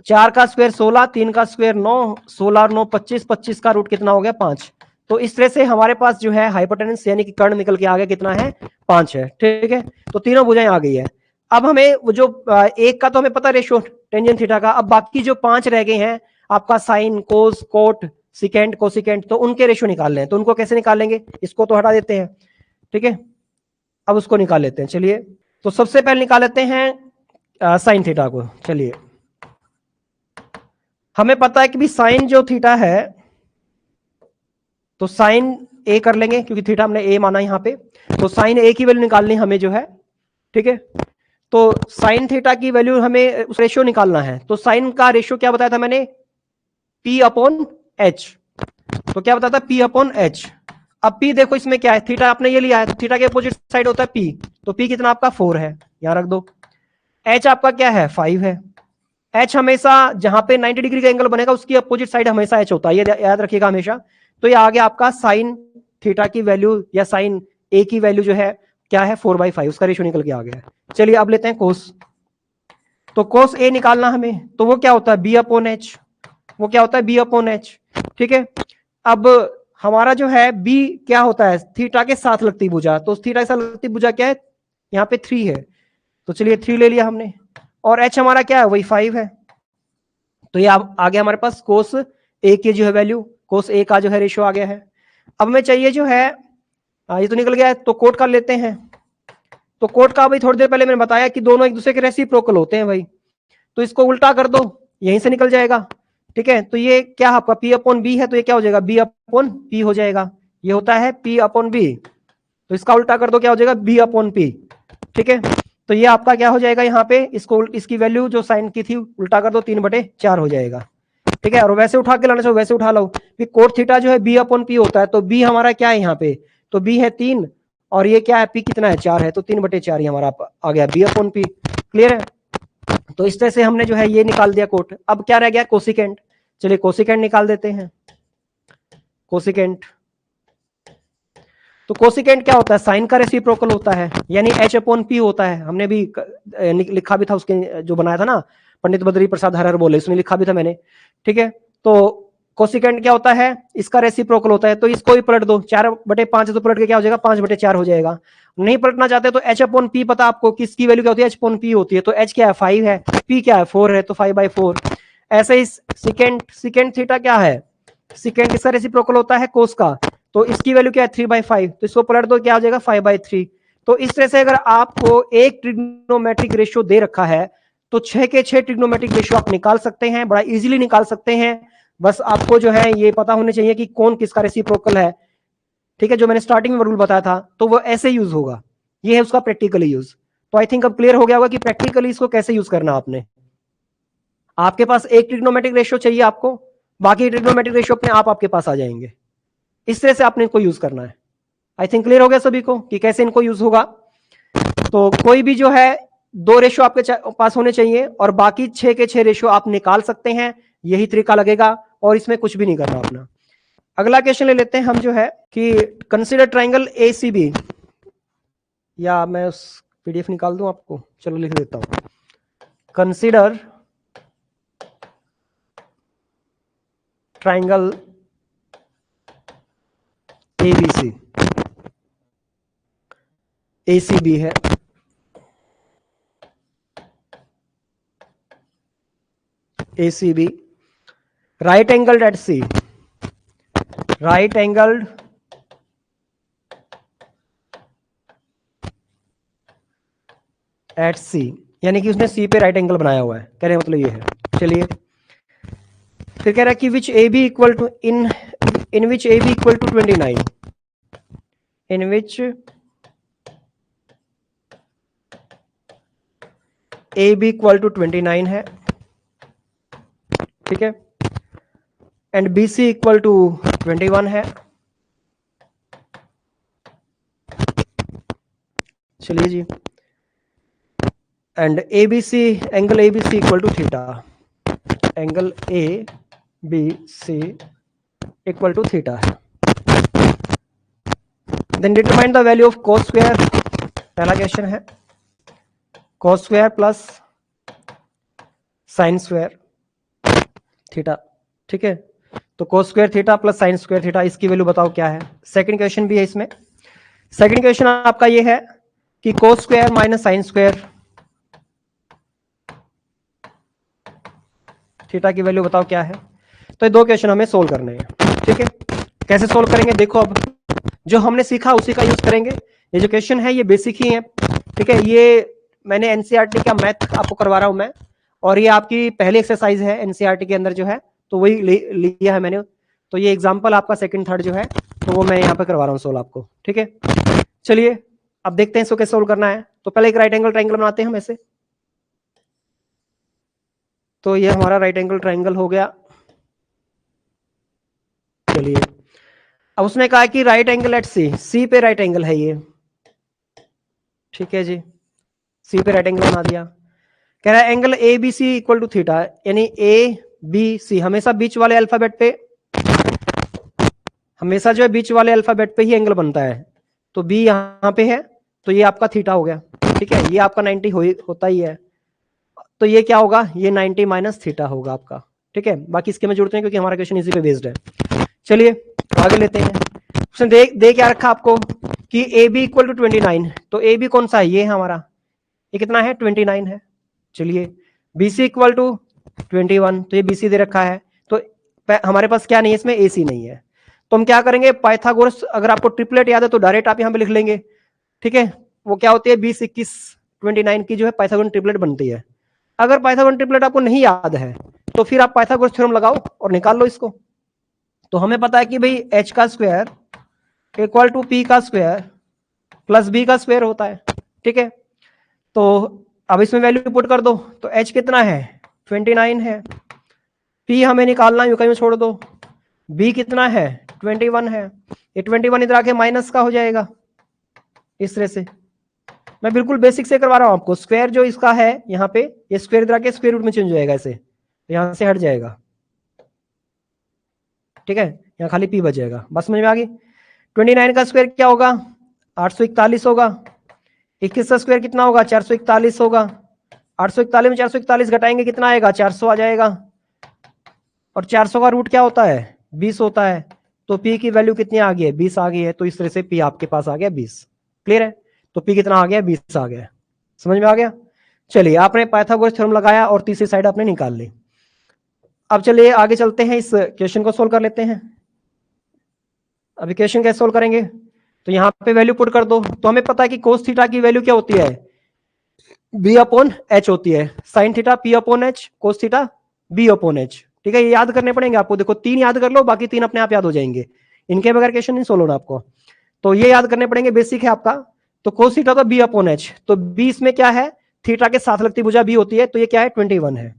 4 का स्क्वायर 16, 3 का स्क्वायर 9, 16 और 9 25, 25 का रूट कितना हो गया 5। तो इस तरह से हमारे पास जो है हाइपोटेनस यानी कि कर्ण निकल के आ गया, कितना है 5 है, ठीक है। तो तीनों भुजाएं आ गई है। अब हमें वो जो एक का तो हमें पता रेशियो टेंजेंट थीटा का, अब बाकी जो 5 रह गए हैं आपका साइन, कोस, कोट, सिकेंट, कोसिकेंट, तो उनके रेशियो निकालने हैं। तो उनको कैसे निकालेंगे, इसको तो हटा देते हैं, ठीक है, अब उसको निकाल लेते हैं। चलिए तो सबसे पहले निकाल लेते हैं साइन थीटा को। चलिए हमें पता है कि भी साइन जो थीटा है, तो साइन ए कर लेंगे क्योंकि थीटा हमने ए माना यहां पे, तो साइन ए की वैल्यू निकालनी हमें जो है, ठीक है। तो साइन थीटा की वैल्यू हमें उस रेशियो निकालना है। तो साइन का रेशियो क्या बताया था मैंने, P अपॉन एच। तो क्या बताया था, P अपॉन एच। अब P देखो इसमें क्या है, थीटा आपने ये लिया है, तो थीटा के अपोजिट साइड होता है P, तो P कितना आपका 4 है, यहां रख दो। H आपका क्या है 5 है। H हमेशा जहां पे 90 डिग्री का एंगल बनेगा उसकी अपोजिट साइड हमेशा H होता है, ये याद रखिएगा हमेशा। तो ये आ गया आपका साइन थीटा की वैल्यू या साइन ए की वैल्यू जो है क्या है 4/5, उसका रेशियो निकल के आ गया है। चलिए अब लेते हैं कोस। तो कोस ए निकालना हमें, तो वो क्या होता है B अपॉन एच, वो क्या होता है B अपॉन एच, ठीक है। अब हमारा जो है B क्या होता है, थीटा के साथ लगती भुजा, तो थीटा के साथ लगती भुजा क्या है, यहाँ पे 3 है, तो चलिए 3 ले लिया हमने, और H हमारा क्या है वही 5 है। तो ये आ गया हमारे पास कोस ए की जो है वैल्यू, कोस ए का जो है रेशियो आ गया है। अब हमें चाहिए जो है ये तो निकल गया है, तो कोट का लेते हैं। तो कोट का भाई थोड़ी देर पहले मैंने बताया कि दोनों एक दूसरे के रेसिप्रोकल होते हैं भाई, तो इसको उल्टा कर दो, यहीं से निकल जाएगा, ठीक है। तो ये क्या आपका P अपॉन बी है, तो ये क्या हो जाएगा B अपॉन P हो जाएगा, ये होता है P अपॉन B, तो इसका उल्टा कर दो क्या हो जाएगा B अपॉन P, ठीक है। तो ये आपका क्या हो जाएगा यहाँ पे, इसको इसकी वैल्यू जो साइन की थी उल्टा कर दो, 3/4 हो जाएगा, ठीक है। और वैसे उठा के लाना चाहिए वैसे उठा लो, कोट थीटा जो है B अपॉन P होता है, तो B हमारा क्या है यहाँ पे, तो B है 3, और ये क्या है P कितना है 4 है, तो 3/4 हमारा आ गया B अपॉन P, क्लियर है। तो इस तरह से हमने जो है ये निकाल दिया कोट। अब क्या रह गया कोसिकेंट, चलिए कोसिकेंट निकाल देते हैं। कोसिकेंट, तो कोसिकेंट क्या होता है, साइन का रेसिप्रोकल होता है, यानी H अपॉन P होता है। हमने भी लिखा भी था उसके जो बनाया था ना पंडित बद्री प्रसाद हरहर बोले, उसमें लिखा भी था मैंने, ठीक है। तो कोसिकेंट क्या होता है, इसका रेसिप्रोकल होता है, तो इसको भी पलट दो, 4/5 तो पलट के क्या हो जाएगा 5/4 हो जाएगा। नहीं पलटना चाहते तो H अपॉन P पता आपको किसकी वैल्यू क्या होती है, H अपॉन P होती है, तो H क्या है 5 है, P क्या है 4 है, तो 5/4। ऐसे ही सिकेंट थीटा क्या है, सिकेंट इसका रेसिप्रोकल होता है कोस का, तो इसकी वैल्यू क्या है 3/5, तो इसको पलट दो क्या हो जाएगा 5/3। तो इस तरह से अगर आपको एक ट्रिग्नोमेट्रिक रेशियो दे रखा है तो 6 के 6 ट्रिग्नोमेट्रिक रेशियो आप निकाल सकते हैं, बड़ा इजीली निकाल सकते हैं। बस आपको जो है ये पता होने चाहिए कि कौन किसका रेसिप्रोकल है, ठीक है। जो मैंने स्टार्टिंग में रूल बताया था तो वो ऐसे यूज होगा, ये है उसका प्रैक्टिकली यूज। तो आई थिंक अब क्लियर हो गया होगा कि प्रैक्टिकली इसको कैसे यूज करना आपने। आपके पास एक ट्रिग्नोमेट्रिक रेशियो चाहिए आपको, बाकी ट्रिग्नोमेट्रिक रेशियो अपने आप आपके पास आ जाएंगे, इस तरह से आपने इनको यूज करना है। आई थिंक क्लियर हो गया सभी को कि कैसे इनको यूज होगा। तो कोई भी जो है 2 रेशियो आपके पास होने चाहिए और बाकी 6 के 6 रेशियो आप निकाल सकते हैं, यही तरीका लगेगा और इसमें कुछ भी नहीं करना अपना। अगला क्वेश्चन ले लेते हैं हम जो है कि कंसीडर ट्राइंगल ACB, या मैं उस PDF निकाल दूं आपको, चलो लिख देता हूं। कंसीडर ट्राइंगल ABC, ACB है, ACB right angled at C, right angled at C, यानी कि उसने C पे राइट एंगल बनाया हुआ है, कहने मतलब ये है। चलिए फिर कह रहा है कि which AB equal to in which AB equal to 29, in which AB equal to 29 है, ठीक है, एंड BC इक्वल टू 21 है। चलिए जी, and ABC angle ABC equal to theta, angle A B C equal to theta है। Then determine the value of cos square, पहला question है cos square plus sine square theta, ठीक है। तो cos square theta plus sine square theta, इसकी value बताओ क्या है। सेकंड क्वेश्चन भी है इसमें। सेकंड क्वेश्चन आपका ये है कि cos square minus sign square theta की वैल्यू बताओ क्या है। तो ये दो क्वेश्चन हमें सोल्व करने हैं, ठीक है। कैसे सोल्व करेंगे देखो, अब जो हमने सीखा उसी का यूज करेंगे। ये जो क्वेश्चन है ये बेसिक ही है, ठीक है। ये मैंने एनसीईआरटी का मैथ आपको करवा रहा हूं मैं, और ये आपकी पहली एक्सरसाइज है एनसीईआरटी के अंदर जो है, तो वही लिया है मैंने। तो ये एग्जाम्पल आपका सेकंड थर्ड जो है, तो वो मैं यहाँ पे करवा रहा हूँ सोल्व आपको, ठीक है। चलिए अब देखते हैं इसको कैसे सोल्व करना है। तो पहले एक राइट एंगल ट्राइंगल बनाते हैं हम ऐसे। तो ये हमारा राइट एंगल ट्राइंगल हो गया। चलिए अब उसने कहा कि राइट एंगल एट सी, सी पे राइट एंगल है ये, ठीक है जी। सी पे राइट एंगल बना दिया। कह रहा है angle A B C equal to theta, यानी ए बी सी हमेशा बीच वाले अल्फाबेट पे, हमेशा जो है बीच वाले अल्फाबेट पे ही एंगल बनता है। तो बी यहाँ पे है, तो ये आपका थीटा हो गया, ठीक है। ये आपका 90 होता ही है, तो ये क्या होगा, ये 90 माइनस थीटा होगा आपका, ठीक है। बाकी इसके में जुड़ते हैं क्योंकि हमारा क्वेश्चन इसी पे बेस्ड है। चलिए आगे लेते हैं। उसने दे क्या रखा आपको कि ए बी इक्वल टू 29, तो ए बी कौन सा है, ये है हमारा, ये कितना है 29 है। चलिए बी सी इक्वल टू 21, तो ये बी सी दे रखा है। तो हमारे पास क्या नहीं है इसमें, ए सी नहीं है। तो हम क्या करेंगे, पाइथागोरस अगर आपको ट्रिपलेट याद है तो डायरेक्ट आप यहाँ पे लिख लेंगे, ठीक है। वो क्या होती है 20, 21, 29 की जो है पाइथागोरस ट्रिपलेट बनती है। अगर पाइथागोरस ट्रिपलेट आपको नहीं याद है तो फिर आप पाइथागोरस थ्योरम लगाओ और निकाल लो इसको। तो हमें पता है कि भाई h का स्क्वायर इक्वल टू p का स्क्वायर प्लस b का स्क्वायर होता है, ठीक है। तो अब इसमें वैल्यू पुट कर दो, तो h कितना है 29 है, p हमें निकालना है, में छोड़ दो, b कितना है 21 है। ये 21 इधर आके माइनस का हो जाएगा इस तरह से। मैं बिल्कुल बेसिक से करवा रहा हूं आपको। स्क्वायर जो इसका है यहाँ पे, ये स्क्वायर इधर आके स्क्वायर रूट में चेंज हो जाएगा ऐसे, यहां से हट जाएगा, ठीक है। यहाँ खाली p बचेगा, बस समझ में आ गई। 29 का स्क्वायर क्या होगा 841 होगा, 21 का स्क्वायर कितना होगा 441 होगा, 841 में 441 घटाएंगे कितना आएगा 400 आ जाएगा, और 400 का रूट क्या होता है 20 होता है। तो p की वैल्यू कितनी आ गई है 20 आ गई है। तो इस तरह से p आपके पास आ गया 20, क्लियर है। तो p कितना आ गया 20 आ गया, समझ में आ गया। चलिए आपने पाइथागोरस थ्योरम लगाया और तीसरी साइड आपने निकाल ली। अब चलिए आगे चलते हैं, इस क्वेश्चन को सोल्व कर लेते हैं। अभी क्वेश्चन कैसे सोल्व करेंगे, तो यहाँ पे वैल्यू पुट कर दो। तो हमें पता है कि कोस थीटा की वैल्यू क्या होती है बी अपॉन एच होती है, sine theta P upon H, cos theta B upon H, ठीक है। ये याद करने पड़ेंगे आपको, देखो 3 याद कर लो, बाकी 3 अपने आप याद हो जाएंगे, इनके बगैर क्वेश्चन नहीं सोल्व होना आपको। तो ये याद करने पड़ेंगे, बेसिक है आपका। तो कोस थीटा तो बी अपॉन एच, तो बी इसमें क्या है थीटा के साथ लगती भुजा बी होती है, तो ये क्या है 21 है।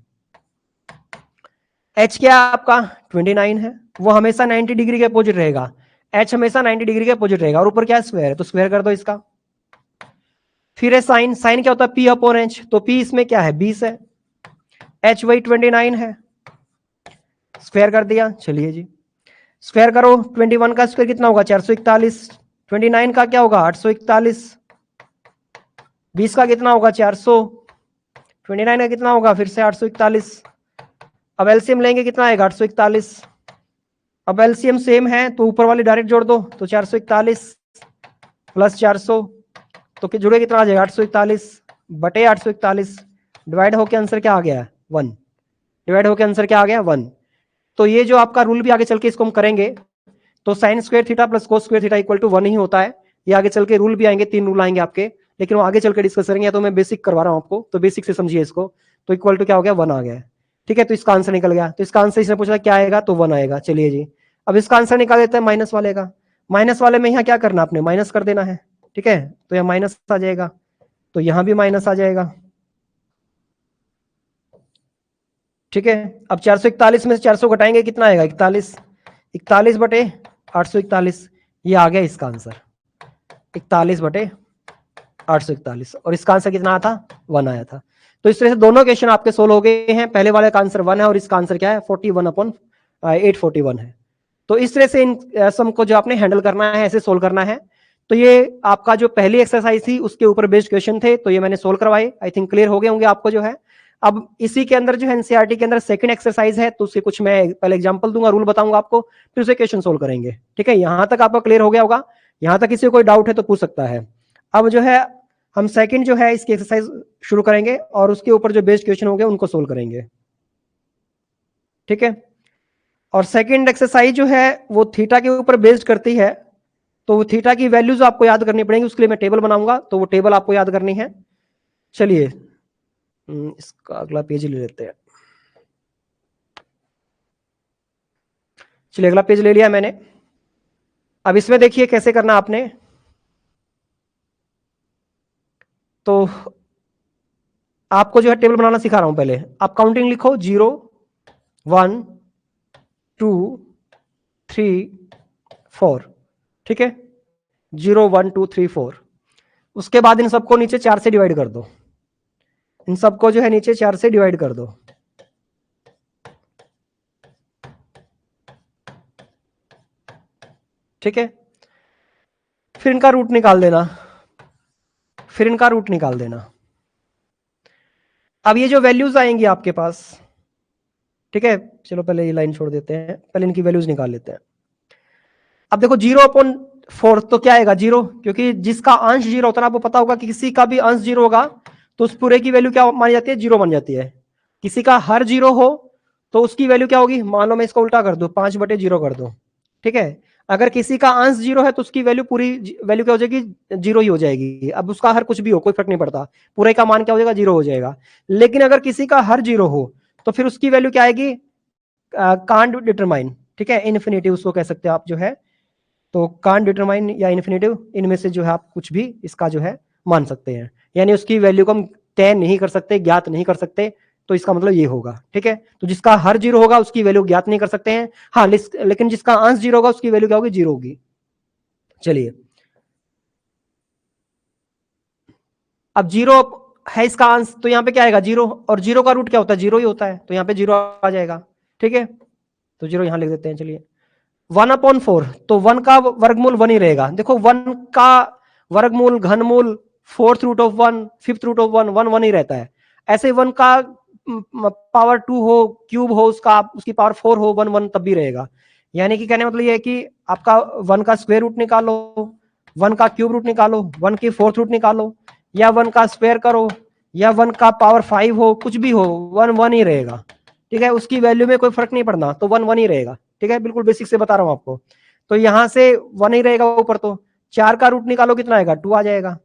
एच क्या है आपका 29 है, वो हमेशा 90 डिग्री के अपोजिट रहेगा, एच हमेशा 90 डिग्री के अपोजिट रहेगा, और ऊपर क्या है स्क्वायर है, तो स्क्वायर कर दो इसका। फिर है साइन, साइन क्या होता है पी अपॉन एच, तो पी इसमें क्या है 20 है, एच वही 29 है, स्क्वायर कर दिया। चलिए जी स्क्वायर करो, 21 का स्क्वायर कितना होगा 441, 29 का क्या होगा 841, 20 का कितना होगा 400, 29 का कितना होगा फिर से 841। अब एलसीएम लेंगे कितना आएगा 841। अब एलसीएम सेम है तो ऊपर वाले डायरेक्ट जोड़ दो, तो 441 प्लस 400, तो जुड़े कितना आ जाएगा 841 बटे 841, डिवाइड होके आंसर क्या आ गया 1, डिवाइड होके आंसर क्या आ गया 1। तो ये जो आपका रूल भी आगे चल के इसको हम करेंगे, तो sine square theta plus cos square theta equal to 1 ही होता है। ये आगे चल के रूल भी आएंगे, 3 रूल आएंगे आपके, लेकिन वो आगे चल के डिस्कस करेंगे। या तो मैं बेसिक करवा रहा हूँ आपको, तो बेसिक से समझिए इसको। तो इक्वल टू क्या हो गया 1 आ गया, ठीक है। तो इसका आंसर निकल गया। तो इसका आंसर इसने पूछा क्या आएगा, तो 1 आएगा। चलिए जी अब इसका आंसर निकाल देते हैं माइनस वाले का। माइनस वाले में यहाँ क्या करना आपने माइनस कर देना है, ठीक है। तो यहाँ माइनस आ जाएगा, तो यहाँ भी माइनस आ जाएगा, ठीक है। अब 441 में से 400 घटाएंगे कितना आएगा 41, 41 बटे 841, ये आ गया इसका आंसर 41 बटे 841, और इसका आंसर कितना आया था 1 आया था। तो इस तरह से दोनों क्वेश्चन आपके सोल्व हो गए हैं। पहले वाले का आंसर 1 है और इसका आंसर क्या है 41/, 841 है। तो इस तरह से इन सम को जो आपने हैंडल करना है, ऐसे सोल्व करना है। तो ये आपका जो पहली एक्सरसाइज थी उसके ऊपर बेस्ड क्वेश्चन थे, तो ये मैंने सोल्व करवाए। आई थिंक क्लियर हो गए होंगे आपको जो है। अब इसी के अंदर जो है एनसीईआरटी के अंदर सेकंड एक्सरसाइज है, तो उसके कुछ मैं पहले एग्जांपल दूंगा, रूल बताऊंगा आपको, फिर उसे क्वेश्चन सोल्व करेंगे। ठीक है, यहां तक आपका क्लियर हो गया होगा? यहां तक किसी को कोई डाउट है तो पूछ सकता है। अब जो है हम सेकंड जो है इसकी एक्सरसाइज शुरू करेंगे और उसके ऊपर जो बेस्ड क्वेश्चन होंगे उनको सोल्व करेंगे। ठीक है, और सेकंड एक्सरसाइज जो है वो थीटा के ऊपर बेस्ड करती है, तो वो थीटा की वैल्यूज आपको याद करनी पड़ेंगी। उसके लिए मैं टेबल बनाऊंगा, तो वो टेबल आपको याद करनी है। चलिए इसका अगला पेज ले लेते हैं। चलिए अगला पेज ले लिया मैंने। अब इसमें देखिए कैसे करना आपने। तो आपको जो है टेबल बनाना सिखा रहा हूं। पहले आप काउंटिंग लिखो, 0 1 2 3 4। ठीक है, 0 1 2 3 4। उसके बाद इन सबको नीचे 4 से डिवाइड कर दो। इन सबको जो है नीचे 4 से डिवाइड कर दो। ठीक है, फिर इनका रूट निकाल देना। फिर इनका रूट निकाल देना। अब ये जो वैल्यूज आएंगी आपके पास, ठीक है, चलो पहले ये लाइन छोड़ देते हैं, पहले इनकी वैल्यूज निकाल लेते हैं। अब देखो 0/4 तो क्या आएगा? 0, क्योंकि जिसका अंश 0 होता है ना, आपको पता होगा कि किसी का भी अंश 0 होगा तो उस पूरे की वैल्यू क्या मानी जाती है? 0 बन जाती है। किसी का हर 0 हो तो उसकी वैल्यू क्या होगी? मान लो मैं इसको उल्टा कर दूं, 5/0 कर दूं। ठीक है, अगर किसी का अंश 0 है तो उसकी वैल्यू पूरी वैल्यू क्या हो जाएगी? 0 ही हो जाएगी। अब उसका हर कुछ भी हो, कोई फर्क नहीं पड़ता, पूरे का मान क्या हो जाएगा? 0 हो जाएगा। लेकिन अगर किसी का हर 0 हो तो फिर उसकी वैल्यू क्या आएगी? Can't determine. ठीक है, इन्फिनिटिव उसको कह सकते हो आप जो है। तो कांट डिटरमाइन या इन्फिनिटिव, इनमें से जो है आप कुछ भी इसका जो है मान सकते हैं, यानी उसकी वैल्यू को हम तय नहीं कर सकते, ज्ञात नहीं कर सकते। तो इसका मतलब ये होगा। ठीक है, तो जिसका हर 0 होगा उसकी वैल्यू ज्ञात नहीं कर सकते हैं। हाँ, लेकिन जिसका अंश 0 होगा उसकी वैल्यू क्या होगी? 0 होगी। चलिए, अब 0 है इसका अंश, तो यहाँ पे क्या आएगा? 0, और 0 का रूट क्या होता है? 0 ही होता है, तो यहाँ पे 0 आ जाएगा। ठीक है, तो 0 यहां लिख देते हैं। चलिए, 1/4, तो 1 का वर्गमूल 1 ही रहेगा। देखो 1 का वर्गमूल, घनमूल, 4th root of 1, 5th root of 1, 1 1 ही रहता है। ऐसे 1 का पावर 2 हो, क्यूब हो, उसकी पावर 4 हो, 1 1 तब भी रहेगा। यानी कि कहने मतलब ये है कि आपका 1 का स्क्वायर रूट निकालो, 1 का क्यूब रूट निकालो, 1 की 4th रूट निकालो, या 1 का स्क्वायर करो, या 1 का पावर 5 हो, कुछ भी हो, 1 1 ही रहेगा। ठीक है, उसकी वैल्यू में कोई फर्क नहीं पड़ना, तो 1 1 ही रहेगा। ठीक है, बिल्कुल बेसिक से बता रहा हूं आपको। तो यहां से 1 ही रहेगा ऊपर, तो 4 का रूट निकालो, कितना आएगा? 2 आ जाएगा।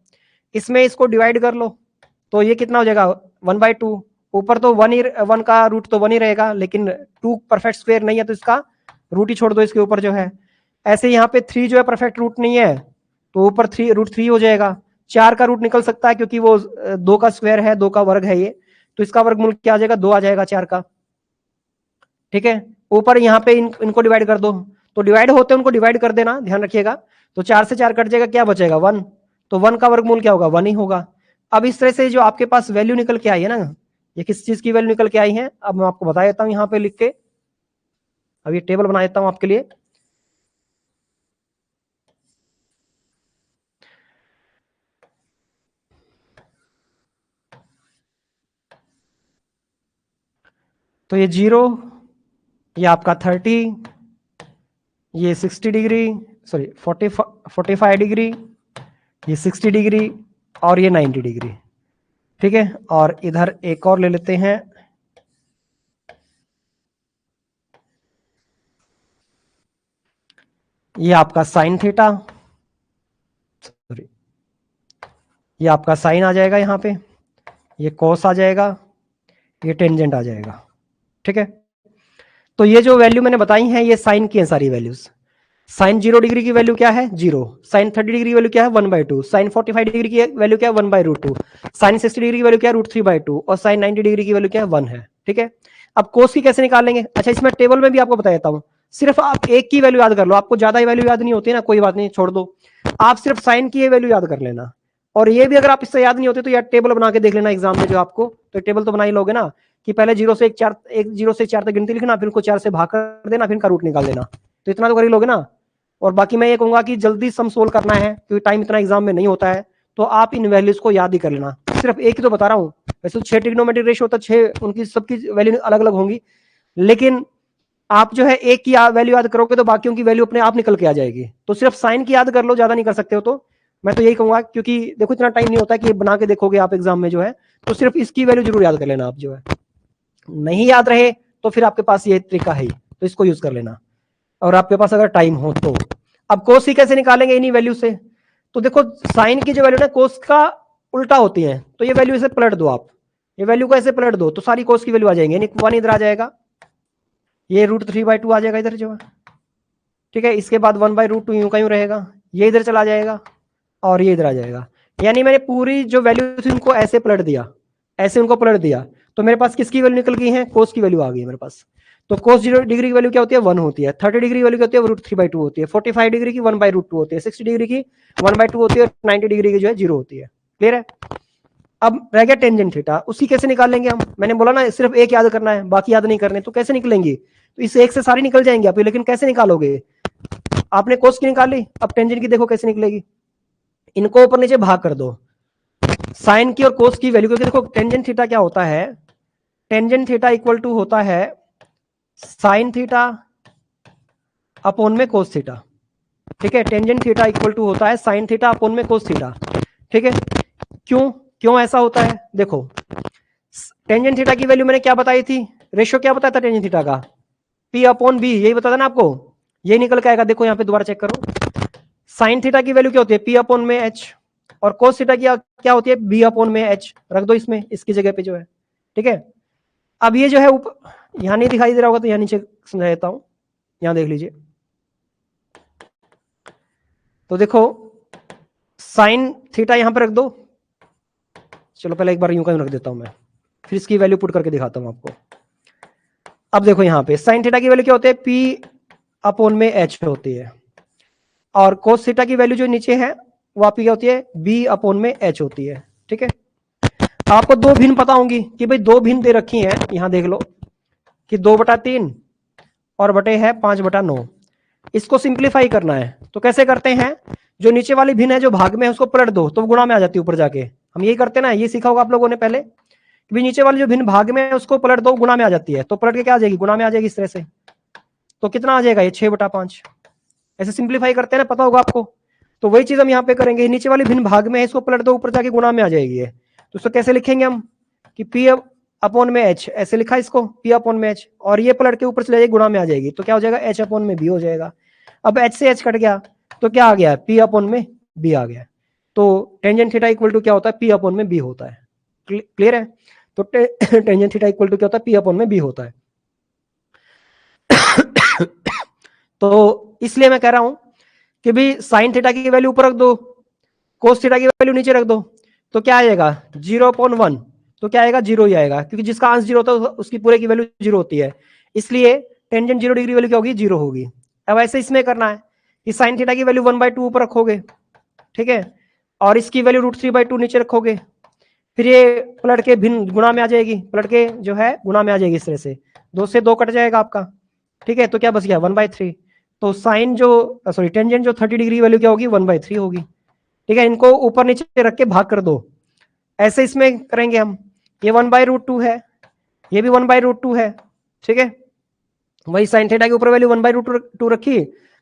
इसमें इसको डिवाइड कर लो, तो ये कितना हो जाएगा? 1/2। ऊपर तो 1 का रूट तो 1 ही रहेगा, लेकिन 2 परफेक्ट स्क्वायर नहीं है तो इसका रूट ही छोड़ दो इसके ऊपर जो है। ऐसे यहाँ पे 3 जो है परफेक्ट रूट नहीं है, तो ऊपर 3 √3 हो जाएगा। 4 का रूट निकल सकता है क्योंकि वो 2 का स्क्वायर है, 2 का वर्ग है ये, तो इसका वर्गमूल क्या आ जाएगा? 2 आ जाएगा 4 का। ठीक है, ऊपर यहाँ पे इनको डिवाइड कर दो, तो डिवाइड होते हैं उनको डिवाइड कर देना, ध्यान रखिएगा। तो 4 से 4 कट जाएगा, क्या बचेगा? 1। तो 1 का वर्गमूल क्या होगा? 1 ही होगा। अब इस तरह से जो आपके पास वैल्यू निकल के आई है ना, ये किस चीज की वैल्यू निकल के आई है, अब मैं आपको बता देता हूँ यहाँ पे लिख के। अब ये टेबल बना देता हूँ आपके लिए। तो ये 0, ये आपका 30, ये 60 डिग्री, सॉरी 45 डिग्री, ये 60 डिग्री, और ये 90 डिग्री। ठीक है, और इधर एक और ले लेते हैं, ये आपका साइन थीटा, सॉरी ये आपका साइन आ जाएगा यहाँ पे, ये कॉस आ जाएगा, ये टेंजेंट आ जाएगा। ठीक है, तो ये जो वैल्यू मैंने बताई है ये साइन की है सारी वैल्यूज। साइन 0 डिग्री की वैल्यू क्या है? 0। साइन 30 डिग्री की वैल्यू क्या है? 1/2। साइन 45 डिग्री की वैल्यू क्या है? 1/√2। साइन 60 डिग्री की वैल्यू क्या है? √3/2। और साइन 90 डिग्री की वैल्यू क्या है? 1 है। ठीक है, अब कोस की कैसे निकालेंगे? अच्छा, इसमें टेबल में भी आपको बता देता हूँ। सिर्फ आप एक की वैल्यू याद कर लो, आपको ज्यादा वैल्यू याद नहीं होती है ना, कोई बात नहीं, छोड़ दो। आप सिर्फ साइन की वैल्यू याद कर लेना। और ये भी अगर आप इससे याद नहीं होते तो यार टेबल बना के देख लेना एग्जाम में जो आपको, तो टेबल तो बना ही लोगे ना कि पहले 0 से 4 तक गिनती लिखना, फिर उनको 4 से भाग कर देना, फिर इनका रूट निकाल देना। तो इतना तो कर ही लोगे ना। और बाकी मैं ये कहूंगा कि जल्दी सम सोल्व करना है क्योंकि टाइम इतना एग्जाम में नहीं होता है, तो आप इन वैल्यूज को याद ही कर लेना। सिर्फ एक ही तो बता रहा हूँ, वैसे तो 6 ट्रिग्नोमेट्रिक रेशियो तो 6 उनकी सबकी वैल्यू अलग अलग होंगी, लेकिन आप जो है एक की वैल्यू याद करोगे तो बाकियों की वैल्यू अपने आप निकल के आ जाएगी। तो सिर्फ साइन की याद कर लो, ज्यादा नहीं कर सकते हो तो मैं तो यही कहूंगा, क्योंकि देखो इतना टाइम नहीं होता कि बना के देखोगे आप एग्जाम में जो है, तो सिर्फ इसकी वैल्यू जरूर याद कर लेना आप जो है। नहीं याद रहे तो फिर आपके पास ये तरीका है, तो इसको यूज कर लेना, और आपके पास अगर टाइम हो तो। अब कोस की कैसे निकालेंगे इन्हीं वैल्यू से? तो देखो साइन की जो वैल्यू है कोस का उल्टा होती है, तो ये वैल्यू इसे पलट दो आप, ये वैल्यू को ऐसे पलट दो तो सारी कोस की वैल्यू आ जाएंगे, यानी 1 इधर आ जाएगा, ये √3/2 आ जाएगा इधर जो है, ठीक है। इसके बाद 1/√2 यूं का यूं रहेगा, ये इधर चला जाएगा और ये इधर आ जाएगा। यानी मैंने पूरी जो वैल्यू थी उनको ऐसे पलट दिया, ऐसे उनको पलट दिया, तो मेरे पास किसकी वैल्यू निकल गई है? कोस की वैल्यू आ गई है मेरे पास। तो कोस 0 डिग्री की वैल्यू क्या होती है? 1 होती है। 30 डिग्री की वैल्यू क्या होती है? √3/2 होती है। 45 डिग्री की 1/√2 होती है। 60 डिग्री की 1/2 होती है। 90 डिग्री की जो है 0 होती है। क्लियर है? अब रह गया टेंजेंट थीटा, उसकी कैसे निकालेंगे हम? मैंने बोला ना सिर्फ एक याद करना है, बाकी याद नहीं करने, तो कैसे निकलेंगी? तो इस एक से सारी निकल जाएंगे आप, लेकिन कैसे निकालोगे? आपने कोस की निकाली, अब टेंजेंट की देखो कैसे निकलेगी। इनको ऊपर नीचे भाग कर दो, साइन की और कोस की वैल्यू, क्योंकि देखो टेंजेंट थीटा क्या होता है? टेंजेंट थीटा इक्वल टू होता है साइन थीटा अपॉन में कोस थीटा, ठीक है। टेंजेंट थीटा इक्वल टू होता है साइन थीटा अपॉन में कोस थीटा, ठीक है। क्यों क्यों ऐसा होता है? देखो टेंजेंट थीटा की वैल्यू मैंने क्या बताई थी? रेशियो क्या बताया था टेंजेंट थीटा का? P/B, यही बताया ना आपको, ये निकल के आएगा। देखो यहाँ पे दोबारा चेक करो, साइन थीटा की वैल्यू क्या होती है? P/H, और कोस थीटा की क्या होती है? B/H। रख दो इसमें, इसकी जगह पे जो है, ठीक है। अब ये जो है यहां नहीं दिखाई दे रहा होगा तो यहां नीचे समझा देता हूं, यहां देख लीजिए। तो देखो साइन थीटा यहां पर रख दो, चलो पहले एक बार यूं का यूं रख देता हूं मैं, फिर इसकी वैल्यू पुट करके दिखाता हूं आपको। अब देखो यहां पे साइन थीटा की वैल्यू क्या होती है? P/H होती है, और कोस थीटा की वैल्यू जो नीचे है वो आपकी क्या होती है? B/H होती है, ठीक है। आपको दो भिन्न पता होंगी कि भाई दो भिन्न दे रखी हैं, यहां देख लो कि 2/3 और बटे है 5/9। इसको सिंप्लीफाई करना है तो कैसे करते हैं? जो नीचे वाली भिन्न है जो भाग में है उसको पलट दो तो वो गुणा में आ जाती है ऊपर जाके। हम यही करते ना, ये सीखा होगा आप लोगों ने पहले कि नीचे वाली जो भिन्न भाग में है उसको पलट दो, गुणा में आ जाती है, तो पलट के क्या आ जाएगी? गुणा में आ जाएगी इस तरह से। तो कितना आ जाएगा? ये 6/5। ऐसे सिंप्लीफाई करते हैं ना, पता होगा आपको। तो वही चीज हम यहाँ पे करेंगे, नीचे वाली भिन्न भाग में है इसको पलट दो, ऊपर जाके गुणा में आ जाएगी है। तो इसको कैसे लिखेंगे हम कि P/H, ऐसे लिखा इसको P/H, और ये पलट के ऊपर चले जाएगी, गुणा में आ जाएगी, तो क्या हो जाएगा? H/B हो जाएगा। अब H से H कट गया तो क्या आ गया? P/B आ गया। तो टेंजेंट थीटा इक्वल टू क्या होता है? P/B होता है। क्लियर है? तो टेंजेंट थीटा इक्वल टू क्या होता है? P/B होता है। तो इसलिए मैं कह रहा हूं कि भी साइन थीटा की वैल्यू ऊपर रख दो, कोस थीटा की वैल्यू नीचे रख दो, तो क्या आएगा? 0/1, तो क्या आएगा? 0 ही आएगा, क्योंकि जिसका अंश 0 होता है उसकी पूरे की वैल्यू 0 होती है, इसलिए टेंजेंट 0 डिग्री वैल्यू क्या होगी? 0 होगी। अब ऐसे इसमें करना है कि साइन थीटा की वैल्यू 1/2 ऊपर रखोगे, ठीक है, और इसकी वैल्यू √3/2 नीचे रखोगे, फिर ये पलट के भिन्न गुणा में आ जाएगी, पलट के जो है गुणा में आ जाएगी इस तरह से, 2 से 2 कट जाएगा आपका, ठीक है। तो क्या बच गया? 1/3। तो साइन जो सॉरी टेंजेंट जो 30 डिग्री वैल्यू क्या होगी? 1/3 होगी, ठीक है। इनको ऊपर नीचे रख के भाग कर दो, ऐसे इसमें करेंगे हम। ये 1/√2 है, ये भी 1/√2 है, ठीक है। वही साइन थीटा के ऊपर वैल्यू 1/√2 रखी,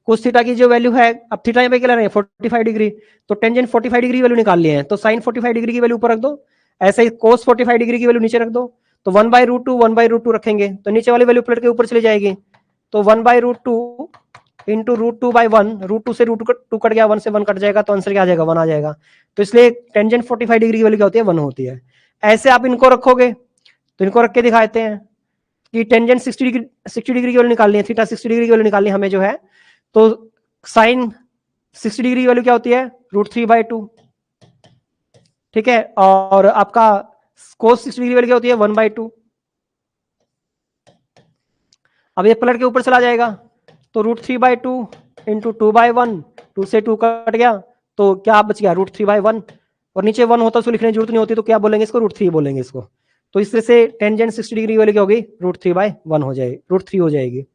कोस थीटा की जो वैल्यू है, अब थीटा यहाँ पे क्या ले रहे हैं? 45 डिग्री, तो टेंजेंट 45 डिग्री वैल्यू निकाल लिए हैं, तो साइन 45 डिग्री की वैल्यू ऊपर रख दो, ऐसे ही कोस 45 डिग्री की वैल्यू नीचे रख दो, तो 1/√2 रखेंगे तो नीचे वाली वैल्यू पलट के ऊपर चली जाएगी, तो 1/√2 इंटू √2/1, √2 से √2 कट गया, 1 से 1 कट जाएगा, तो आंसर क्या आ जाएगा? 1 आ जाएगा। तो इसलिए टेंजेंट 45 डिग्री की वैल्यू क्या होती है? 1 होती है। ऐसे आप इनको रखोगे तो इनको रख के दिखाते हैं कि टेंजेंट 60 डिग्री की वैल्यू निकालनी है, थीटा 60 डिग्री की वैल्यू निकालनी है हमें जो है, तो साइन 60 डिग्री की वैल्यू क्या होती है? √3/2, ठीक है, और आपका कोस 60 डिग्री की वैल्यू क्या होती है? 1/2। अब ये पलट के ऊपर चला जाएगा, तो √3/2 इंटू 2/1, 2 से 2 कट गया, तो क्या बच गया? √3/1, और नीचे 1 होता है, उसको लिखने की जरूरत नहीं होती, तो क्या बोलेंगे इसको, √3 बोलेंगे इसको। तो इस तरह से टेंजेंट 60 डिग्री वाली क्या होगी, √3/1 हो जाएगी, √3 हो जाएगी।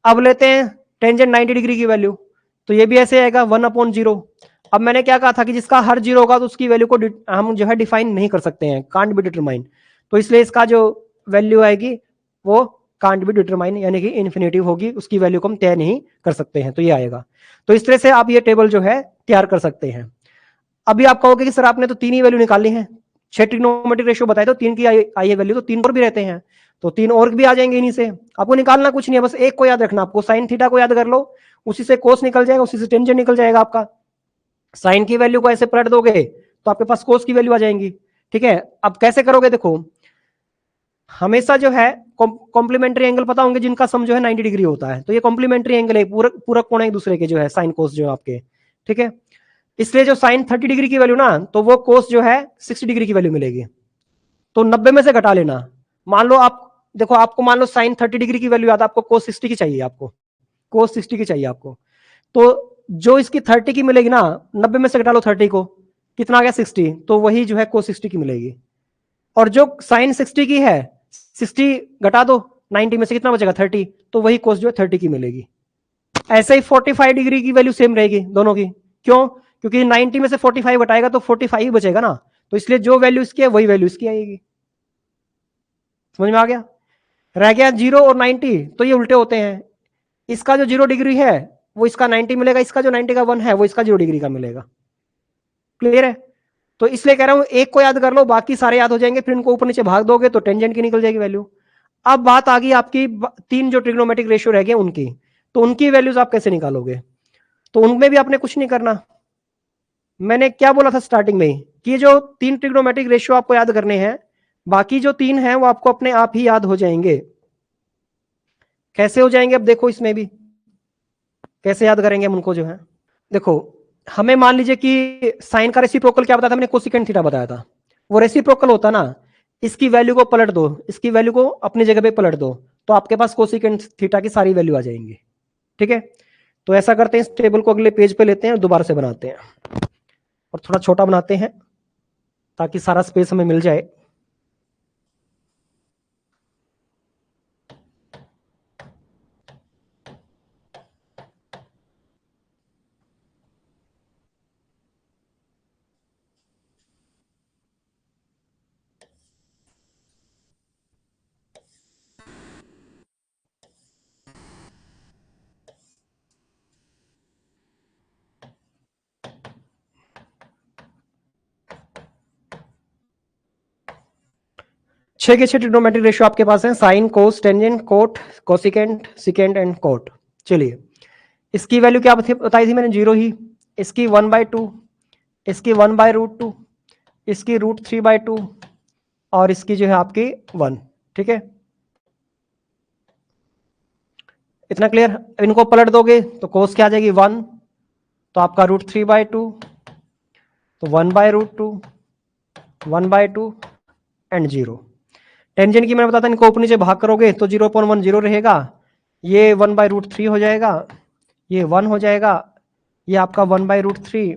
अब लेते हैं टेंजेंट 90 डिग्री की वैल्यू, तो ये भी ऐसे आएगा 1/0। अब मैंने क्या कहा था कि जिसका हर जीरो होगा तो उसकी वैल्यू को हम जो है डिफाइन नहीं कर सकते हैं, कांट बी डिटरमाइन। तो इसलिए इसका जो वैल्यू आएगी वो कांट बी डिटरमाइन, यानी कि इन्फिनेटिव होगी, उसकी वैल्यू को हम तय नहीं कर सकते हैं, तो ये आएगा। तो इस तरह से आप ये टेबल जो है तैयार कर सकते हैं। अभी आप कहोगे कि सर आपने तो 3 ही वैल्यू निकाली है, 6 ट्रिग्नोमेट्रिक रेशियो बताए, तो 3 की आई है वैल्यू, तो 3 और भी रहते हैं, तो 3 और भी आ जाएंगे इन्हीं से। आपको निकालना कुछ नहीं है, बस एक को याद रखना, आपको साइन थीटा को याद कर लो, उसी से कोस निकल जाएगा, उसी से टेंजेंट निकल जाएगा आपका। साइन की वैल्यू को ऐसे पलट दोगे तो आपके पास कोस की वैल्यू आ जाएंगी। ठीक है, अब कैसे करोगे, देखो हमेशा जो है कॉम्प्लीमेंट्री एंगल पता होंगे जिनका सम जो है 90 डिग्री होता है, तो ये कॉम्प्लीमेंट्री एंगल है, पूरक कोण एक दूसरे के जो है साइन कोस जो आपके। ठीक है, इसलिए जो साइन 30 डिग्री की वैल्यू ना, तो वो कोस जो है 60 डिग्री की वैल्यू मिलेगी, तो 90 में से घटा लेना। मान लो आप देखो, आपको मान लो साइन 30 डिग्री की वैल्यू याद, आपको कोस 60 की चाहिए, आपको कोस 60 की चाहिए आपको, तो जो इसकी 30 की मिलेगी ना, 90 में से घटा लो 30 को, कितना आ गया 60, तो वही जो है कोस 60 की मिलेगी। और जो साइन 60 की है, 60 घटा दो 90 में से, कितना बचेगा 30, तो वही कोस जो है 30 की मिलेगी। ऐसे ही 45 डिग्री की वैल्यू सेम रहेगी दोनों की, क्यों, क्योंकि 90 में से 45 घटाएगा तो 45 ही बचेगा ना, तो इसलिए जो वैल्यू इसकी है वही वैल्यू इसकी आएगी। समझ में आ गया। रह गया 0 और 90, तो ये उल्टे होते हैं, इसका जो 0 डिग्री है वो इसका 90 मिलेगा, इसका जो 90 का 1 है वो इसका 0 डिग्री का मिलेगा। क्लियर है, तो इसलिए कह रहा हूं एक को याद कर लो, बाकी सारे याद हो जाएंगे, फिर इनको ऊपर नीचे भाग दोगे तो टेंजेंट की निकल जाएगी वैल्यू। अब बात आ गई आपकी 3 जो ट्रिग्नोमेट्रिक रेशियो रह गए उनकी, तो उनकी वैल्यूज आप कैसे निकालोगे, तो उनमें भी आपने कुछ नहीं करना। मैंने क्या बोला था स्टार्टिंग में कि जो 3 ट्रिग्नोमेट्रिक रेशियो आपको याद करने हैं, बाकी जो 3 हैं वो आपको अपने आप ही याद हो जाएंगे। कैसे हो जाएंगे, अब देखो इसमें भी कैसे याद करेंगे हम उनको जो है। देखो हमें मान लीजिए कि साइन का रेसिप्रोकल क्या बताया था मैंने, कोसिकेंट थीटा बताया था, वो रेसिप्रोकल होता ना, इसकी वैल्यू को पलट दो, इसकी वैल्यू को अपनी जगह पे पलट दो, तो आपके पास कोसिकेंट थीटा की सारी वैल्यू आ जाएंगी। ठीक है, तो ऐसा करते हैं, इस टेबल को अगले पेज पे लेते हैं और दोबारा से बनाते हैं, और थोड़ा छोटा बनाते हैं ताकि सारा स्पेस हमें मिल जाए। छह के 6 ट्रिग्नोमेट्रिक रेशियो आपके पास है, sine cos tangent cot cosecant secant and cot. चलिए इसकी वैल्यू क्या बताई थी मैंने, 0 ही, इसकी 1/2, इसकी 1/√2, इसकी √3/2, और इसकी जो है आपकी 1। ठीक है, इतना क्लियर। इनको पलट दोगे तो कोस क्या आ जाएगी 1, तो आपका √3/2, तो 1/√2, 1/2 एंड 0। टेंजेंट की मैंने बताया था, इनको ऊपर नीचे भाग करोगे तो 0.1 0 रहेगा, ये 1/√3 हो जाएगा, ये 1 हो जाएगा, ये आपका 1/√3,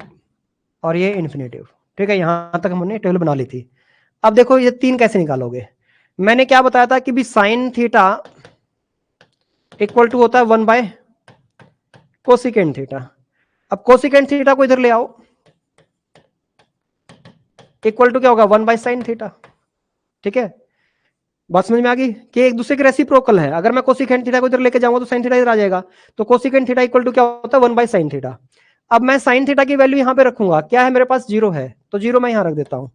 और ये इन्फिनेटिव। ठीक है, यहां तक हमने टेबल बना ली थी। अब देखो ये 3 कैसे निकालोगे, मैंने क्या बताया था कि भी साइन थीटा इक्वल टू होता है 1/कोसिकेंट थीटा। अब कोसिकेंट थीटा को इधर ले आओ, इक्वल टू क्या होगा 1/साइन थीटा। ठीक है, बात समझ में आ गई कि एक दूसरे के रेसिप्रोकल है, अगर मैं कोसिकेंट थीटा को इधर लेके जाऊंगा तो साइन थीटा इधर आ जाएगा, तो कोसिकेंट थीटा इक्वल टू क्या होता है 1/साइन थीटा। अब मैं साइन थीटा की वैल्यू यहां पे रखूंगा, क्या है मेरे पास 0 है, तो 0 मैं यहां रख देता हूं।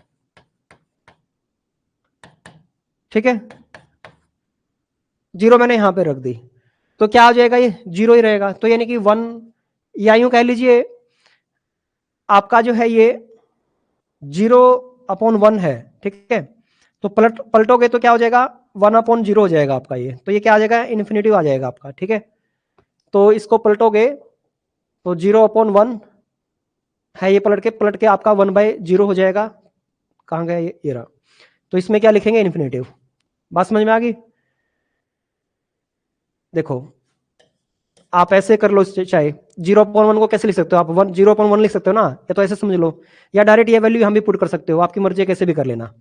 ठीक है, 0 मैंने यहां पे रख दी, तो क्या हो जाएगा, ये 0 ही रहेगा, तो यानी कि 1, या यूं कह लीजिए आपका जो है ये 0/1 है। ठीक है, तो पलटोगे तो क्या हो जाएगा 1/0 हो जाएगा आपका ये, तो ये क्या आ जाएगा इन्फिनिटी आ जाएगा आपका। ठीक है, तो इसको पलटोगे तो 0/1 है, ये पलट के आपका 1/0 हो जाएगा। कहाँ गया ये रहा, तो इसमें क्या लिखेंगे इन्फिनेटिव। बात समझ में आ गई। देखो आप ऐसे कर लो, चाहे 0.1 को कैसे लिख सकते हो आप, 0.1 लिख सकते हो ना, या तो ऐसे समझ लो, या डायरेक्ट ये वैल्यू हम भी पुट कर सकते हो, आपकी मर्जी है कैसे भी कर लेना।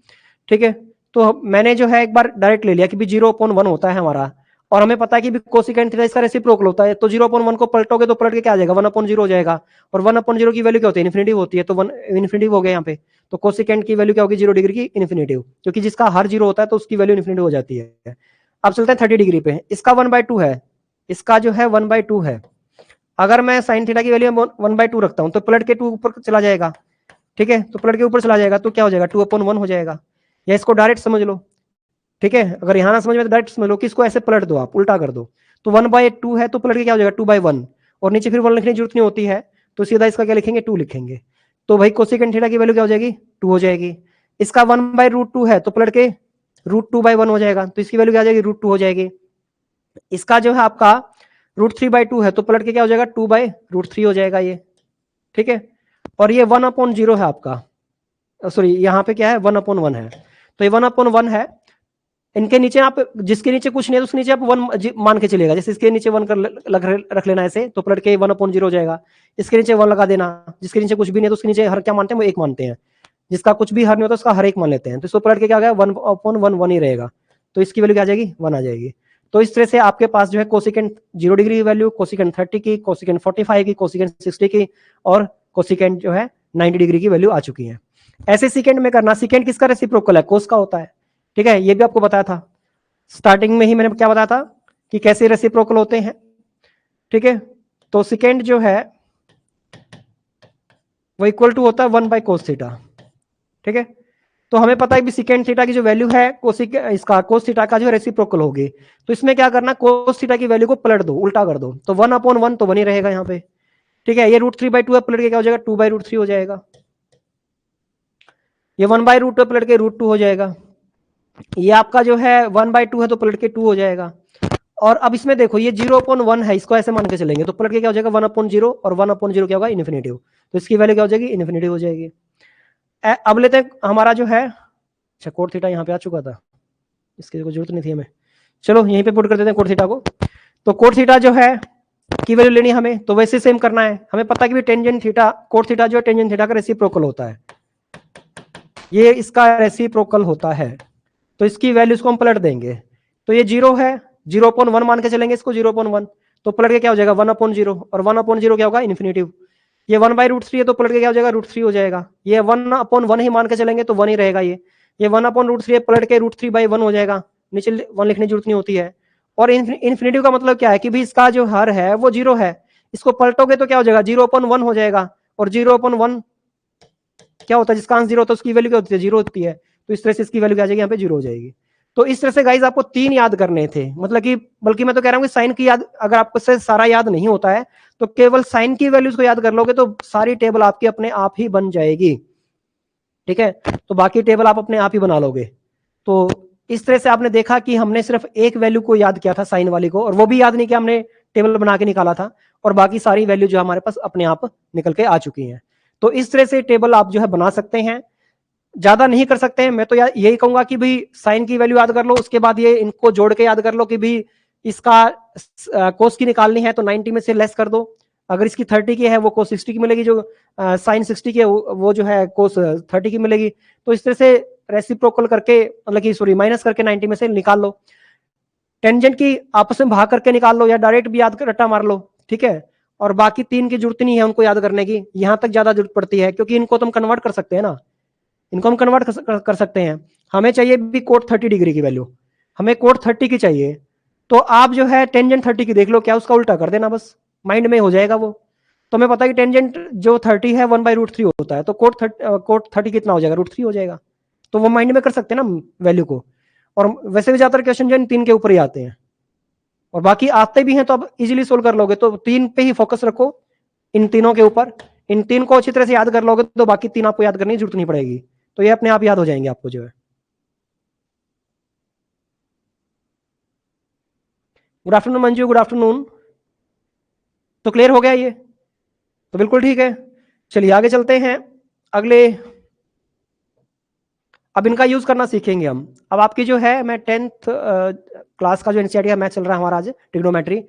ठीक है, तो मैंने जो है एक बार डायरेक्ट ले लिया कि भी 0.1 होता है हमारा, और हमें पता है कि कोसिकेंट थीटा इसका रेसिप्रोकल होता है, तो 0.1 को पलटोगे तो पलट के क्या आ जाएगा, 1/0 हो जाएगा, और 1/0 की वैल्यू क्या होती है, इन्फिनिटी होती है, तो 1 इन्फिनिटी हो गया यहाँ पे। तो कोसिकेंट की वैल्यू क्या होगी, 0 डिग्री की इन्फिनिटी, क्योंकि जिसका हर 0 होता है तो उसकी वैल्यू इन्फिनिटी हो जाती है। अब चलते हैं 30 डिग्री पे, इसका 1/2 है, इसका जो है 1/2 है। अगर मैं साइन थीटा की वैल्यू 1/2 रखता हूं तो पलट के 2 ऊपर चला जाएगा। ठीक है, तो पलट के ऊपर चला जाएगा तो क्या हो जाएगा, 2/1 हो जाएगा, या इसको डायरेक्ट समझ लो। ठीक है, अगर यहां ना समझ में तो डायरेक्ट समझ लो कि इसको ऐसे पलट दो, आप उल्टा कर दो, तो 1/2 है तो पलट के क्या हो जाएगा, 2/1, और नीचे फिर 1 लिखने की जरूरत नहीं होती है, तो सीधा इसका क्या लिखेंगे, 2 लिखेंगे। तो भाई कोसेकेंट थीटा की वैल्यू क्या हो जाएगी, 2 हो जाएगी। इसका 1/√2 है तो पलट के √2/1 हो जाएगा, तो इसकी वैल्यू क्या आ जाएगी, √2 हो जाएगी। इसका जो है आपका √3/2 है तो पलट के क्या हो जाएगा, 2/√3 हो जाएगा ये। ठीक है, और ये 1/0 है आपका, सॉरी यहाँ पे क्या है, 1/1 है, तो ये 1/1 है। इनके नीचे आप, जिसके नीचे कुछ नहीं है तो उसके नीचे आप 1 मान के चलेगा, जैसे इसके नीचे 1 रख लेना ऐसे, तो पलट के 1/0 हो जाएगा। इसके नीचे 1 लगा देना, जिसके नीचे कुछ भी नहीं है तो उसके नीचे हर क्या मानते हैं, वो 1 मानते हैं, जिसका कुछ भी हर नहीं होता उसका हर 1 मान लेते हैं, तो इसको पलट के क्या आ गया, 1/1 ही रहेगा, तो इसकी वैल्यू क्या आ जाएगी, 1 आ जाएगी। तो इस तरह से आपके पास जो है कोसिकेंट 0 डिग्री की वैल्यू, कोसिकेंट 30 की, कोसिकेंट 45 की, कोसिकेंट 60 की, और कोसिकेंट जो है 90 डिग्री की वैल्यू आ चुकी है। ऐसे सिकेंड में करना, सिकेंड किसका रेसिप्रोकल है, कोस का होता है। ठीक है, ये भी आपको बताया था स्टार्टिंग में ही, मैंने क्या बताया था कि कैसे रेसिप्रोकल होते हैं। ठीक है, तो सिकेंड जो है वो इक्वल टू होता है 1/cos थीटा। ठीक है, तो हमें पता है कि सिकेंड थीटा की जो वैल्यू है इसका कोस थीटा का जो रेसिप्रोकल होगी, तो इसमें क्या करना, कोस थीटा की वैल्यू को पलट दो, उल्टा कर दो, तो 1/1 तो 1 ही रहेगा यहाँ पे। ठीक है, ये √3/2 है, पलट के क्या हो जाएगा, 2/√3 हो जाएगा। ये 1/√2 पलट के √2 हो जाएगा। ये आपका जो है 1/2 है तो पलट के 2 हो जाएगा। और अब इसमें देखो ये 0/1 है, इसको ऐसे मान के चलेंगे तो पलट के क्या हो जाएगा, 1/0, और 1/0 क्या होगा, इन्फिनिटी, तो इसकी वैल्यू क्या हो जाएगी, इन्फिनिटी हो जाएगी। अब लेते हैं हमारा जो है, अच्छा कोट थीटा यहाँ पे आ चुका था, इसकी कोई जरूरत नहीं थी हमें, चलो यहीं पे पुट कर देते हैं कोट थीटा को। तो कोट थीटा जो है की वैल्यू लेनी है हमें, तो वैसे सेम करना है, हमें पता है कि टेंजेंट थीटा, कोट थीटा जो है टेंजेंट थीटा का रेसिप्रोकल होता है, ये इसका रेसिप्रोकल होता है, तो इसकी वैल्यूज को हम पलट देंगे, तो ये 0 है, 0/1 मान के चलेंगे इसको, 0/1, तो पलट के क्या हो जाएगा, 1/0, और 1/0 क्या होगा, इन्फिनिटी। ये 1/√3 है तो पलट के क्या हो जाएगा, √3 हो जाएगा। ये 1/1 ही मान के चलेंगे तो 1 ही रहेगा। ये 1/√3 है, पलट के √3/1 हो जाएगा, नीचे 1 लिखने की जरूरत नहीं होती है। और इन्फिनिटी का मतलब क्या है कि भी इसका जो हर है वो 0 है, इसको पलटोगे तो क्या हो जाएगा, 0/1 हो जाएगा, और 0/1 क्या होता है, जिसका आंसर 0 होता है उसकी वैल्यू क्या होती है, 0 होती है, तो इस तरह से इसकी वैल्यू क्या आ जाएगी, यहाँ पे 0 हो जाएगी। तो इस तरह से गाइज आपको 3 याद करने थे, मतलब कि बल्कि मैं तो कह रहा हूँ कि साइन की याद अगर आपको से सारा याद नहीं होता है तो केवल साइन की वैल्यूज को याद कर लोगे तो सारी टेबल आपकी अपने आप ही बन जाएगी। ठीक है, तो बाकी टेबल आप अपने आप ही बना लोगे। तो इस तरह से आपने देखा कि हमने सिर्फ एक वैल्यू को याद किया था साइन वाली को, और वो भी याद नहीं किया, हमने टेबल बना के निकाला था, और बाकी सारी वैल्यू जो हमारे पास अपने आप निकल के आ चुकी हैं। तो इस तरह से टेबल आप जो है बना सकते हैं, ज्यादा नहीं कर सकते हैं। मैं तो यही कहूंगा कि भाई साइन की वैल्यू याद कर लो, उसके बाद ये इनको जोड़ के याद कर लो कि भाई इसका कोस की निकालनी है तो 90 में से लेस कर दो, अगर इसकी 30 की है वो कोस 60 की मिलेगी, जो साइन 60 की है वो जो है कोस 30 की मिलेगी। तो इस तरह से रेसिप्रोकल करके, मतलब कि सॉरी माइनस करके 90 में से निकाल लो। टेंजेंट की आपस में भाग करके निकाल लो, या डायरेक्ट भी याद कर रट्टा मार लो। ठीक है, और बाकी 3 की जरूरत नहीं है उनको याद करने की, यहां तक ज्यादा जरूरत पड़ती है क्योंकि इनको तुम कन्वर्ट कर सकते हैं ना, इनको हम कन्वर्ट कर सकते हैं। हमें चाहिए भी कोट 30 डिग्री की वैल्यू, हमें कोट 30 की चाहिए, तो आप जो है टेंजेंट 30 की देख लो, क्या उसका उल्टा कर देना, बस माइंड में हो जाएगा वो। तो हमें पता है कि टेंजेंट जो 30 है 1/√3 होता है, तो कोट 30 कितना हो जाएगा, √3 हो जाएगा। तो वो माइंड में कर सकते हैं ना वैल्यू को। और वैसे भी ज्यादातर क्वेश्चन जो इन 3 के ऊपर ही आते हैं, और बाकी आते भी हैं तो आप इजीली सोल्व कर लोगे। तो 3 पे ही फोकस रखो, इन तीनों के ऊपर, इन 3 को अच्छी तरह से याद कर लोगे तो बाकी 3 आपको याद करने की जरूरत नहीं पड़ेगी, तो ये अपने आप याद हो जाएंगे आपको जो है। Good afternoon Manju, good afternoon. तो क्लियर हो गया ये, तो बिल्कुल ठीक है। चलिए आगे चलते हैं अगले, अब इनका यूज करना सीखेंगे हम। अब आपकी जो है, मैं 10th क्लास का जो एनसीईआरटी का मैथ चल रहा है हमारा आज, ट्रिग्नोमेट्री,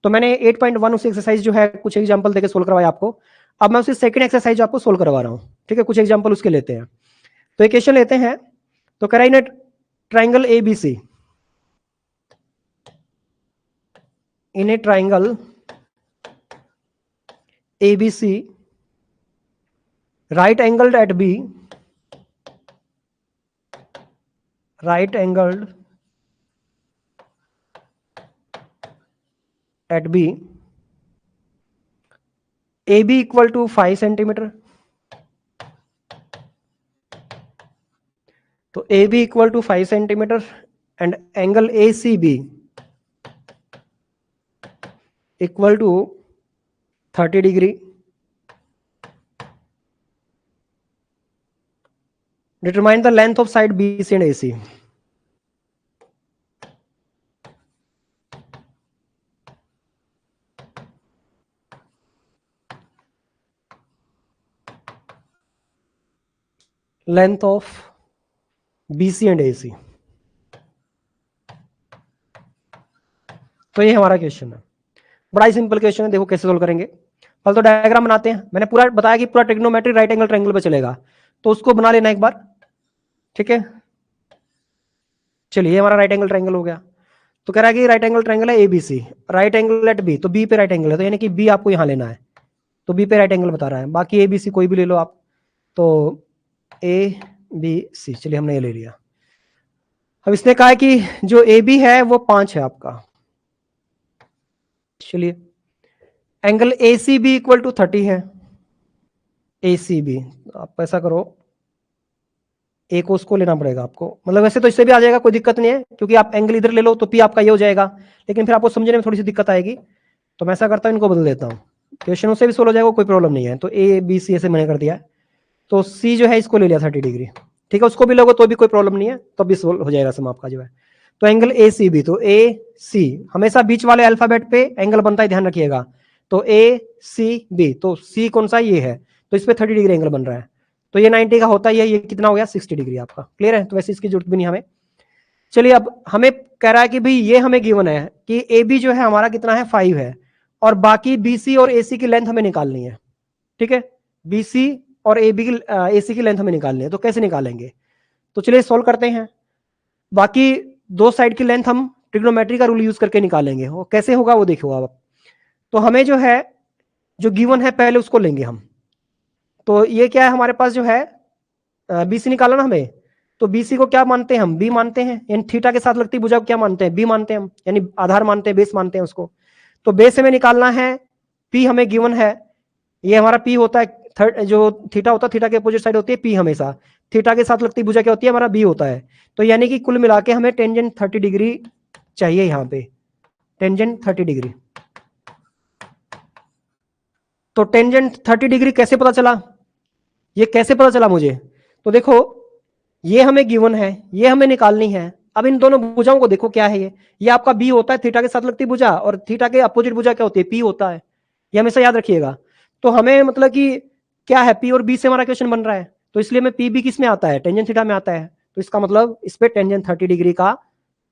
तो मैंने 8.1 उस एक्सरसाइज जो है कुछ एग्जांपल देके सोल्व करवाया आपको। अब मैं उसी सेकंड एक्सरसाइज आपको सोल्व करवा रहा हूँ, ठीक है। कुछ एग्जांपल उसके लेते हैं। तो इक्वेशन लेते हैं। तो कह रहा है in triangle A B C, in a triangle A B C, right angled at B, right angled at B, AB equal to 5 centimeter, तो AB equal to 5 centimeter and angle ACB equal to 30 degree. Determine the length of side BC and AC. Length of BC and AC. तो ये हमारा question है, बड़ा ही simple question है। देखो कैसे solve करेंगे। पहले तो डायग्राम बनाते हैं। मैंने पूरा बताया कि पूरा ट्रिग्नोमेट्री राइट एंगल ट्रायंगल पे चलेगा, तो उसको बना लेना एक बार, ठीक है। चलिए हमारा राइट एंगल ट्रायंगल हो गया। तो कह रहा है कि राइट एंगल ट्रायंगल है ABC, right angle at B, तो बी पे राइट एंगल है, तो यानी कि बी आपको यहां लेना है, तो बी पे राइट एंगल बता रहा है। बाकी एबीसी कोई भी ले लो आप, तो ए बी सी, चलिए हमने ये ले लिया। अब इसने कहा है कि जो ए बी है वो 5 है आपका। चलिए angle A C B equal to 30 है। ए सी बी, आप ऐसा करो, ए को उसको लेना पड़ेगा आपको, मतलब वैसे तो इससे भी आ जाएगा, कोई दिक्कत नहीं है, क्योंकि आप एंगल इधर ले लो तो पी आपका ये हो जाएगा, लेकिन फिर आपको समझने में थोड़ी सी दिक्कत आएगी। तो मैं ऐसा करता हूँ, इनको बदल देता हूँ, क्वेश्चन उससे भी सोल्व हो जाएगा, कोई प्रॉब्लम नहीं है। तो ए बी सी ऐसे मैंने कर दिया। तो सी जो है इसको ले लिया 30 डिग्री, ठीक है। उसको भी लोगे तो भी कोई प्रॉब्लम नहीं है, तो भी सोल्व हो जाएगा सम आपका जो है। तो एंगल ए सी बी, तो ए सी हमेशा बीच वाले अल्फाबेट पे एंगल बनता है, ध्यान रखिएगा। तो ए सी बी, तो सी कौन सा ये है, तो इस पे 30 डिग्री एंगल बन रहा है, तो ये 90 का होता ही है, ये कितना हो गया 60 डिग्री आपका। क्लियर है, तो वैसे इसकी जरूरत भी नहीं हमें। चलिए अब हमें कह रहा है कि भाई ये हमें गिवन है कि ए बी जो है हमारा कितना है 5 है, और बाकी बी सी और ए सी की लेंथ हमें निकालनी है, ठीक है। बी सी और ए बी की ए सी की लेंथ हमें निकालनी है, तो कैसे निकालेंगे, तो चलिए सोल्व करते हैं। बाकी दो साइड की लेंथ हम ट्रिग्नोमेट्री का रूल यूज करके निकालेंगे, वो कैसे होगा वो देखो आप। तो हमें जो है जो गिवन है पहले उसको लेंगे हम। तो ये क्या है हमारे पास जो है बीसी निकाला ना हमें, तो बीसी को क्या मानते हैं हम, बी मानते हैं, यानी थीटा के साथ लगती भुजा को क्या मानते हैं, बी मानते हैं हम, यानी आधार मानते हैं, बेस मानते हैं उसको। तो बेस हमें निकालना है, पी हमें गिवन है, ये हमारा पी होता है, जो थीटा होता है थीटा के अपोजिट साइड होती है पी, हमेशा थीटा के साथ लगती भुजा क्या होती है, हमारा बी होता है। तो यानी कि कुल मिला के हमें टेंजेंट 30 डिग्री चाहिए, यहाँ पे टेंजेंट 30 डिग्री। तो टेंजेंट 30 डिग्री कैसे पता चला, ये कैसे पता चला मुझे, तो देखो ये हमें गिवन है, ये हमें निकालनी है। अब इन दोनों भुजाओं को देखो क्या है, ये आपका बी होता है, थीटा के साथ लगती भुजा, और थीटा के अपोजिट भुजा क्या होती है, पी होता है, ये हमेशा याद रखिएगा। तो हमें मतलब कि क्या है, पी और बी से हमारा क्वेश्चन बन रहा है, तो इसलिए में पी बी किस में आता है, टेंजेंट थीटा में आता है। तो इसका मतलब इस पे टेंजेंट 30 डिग्री का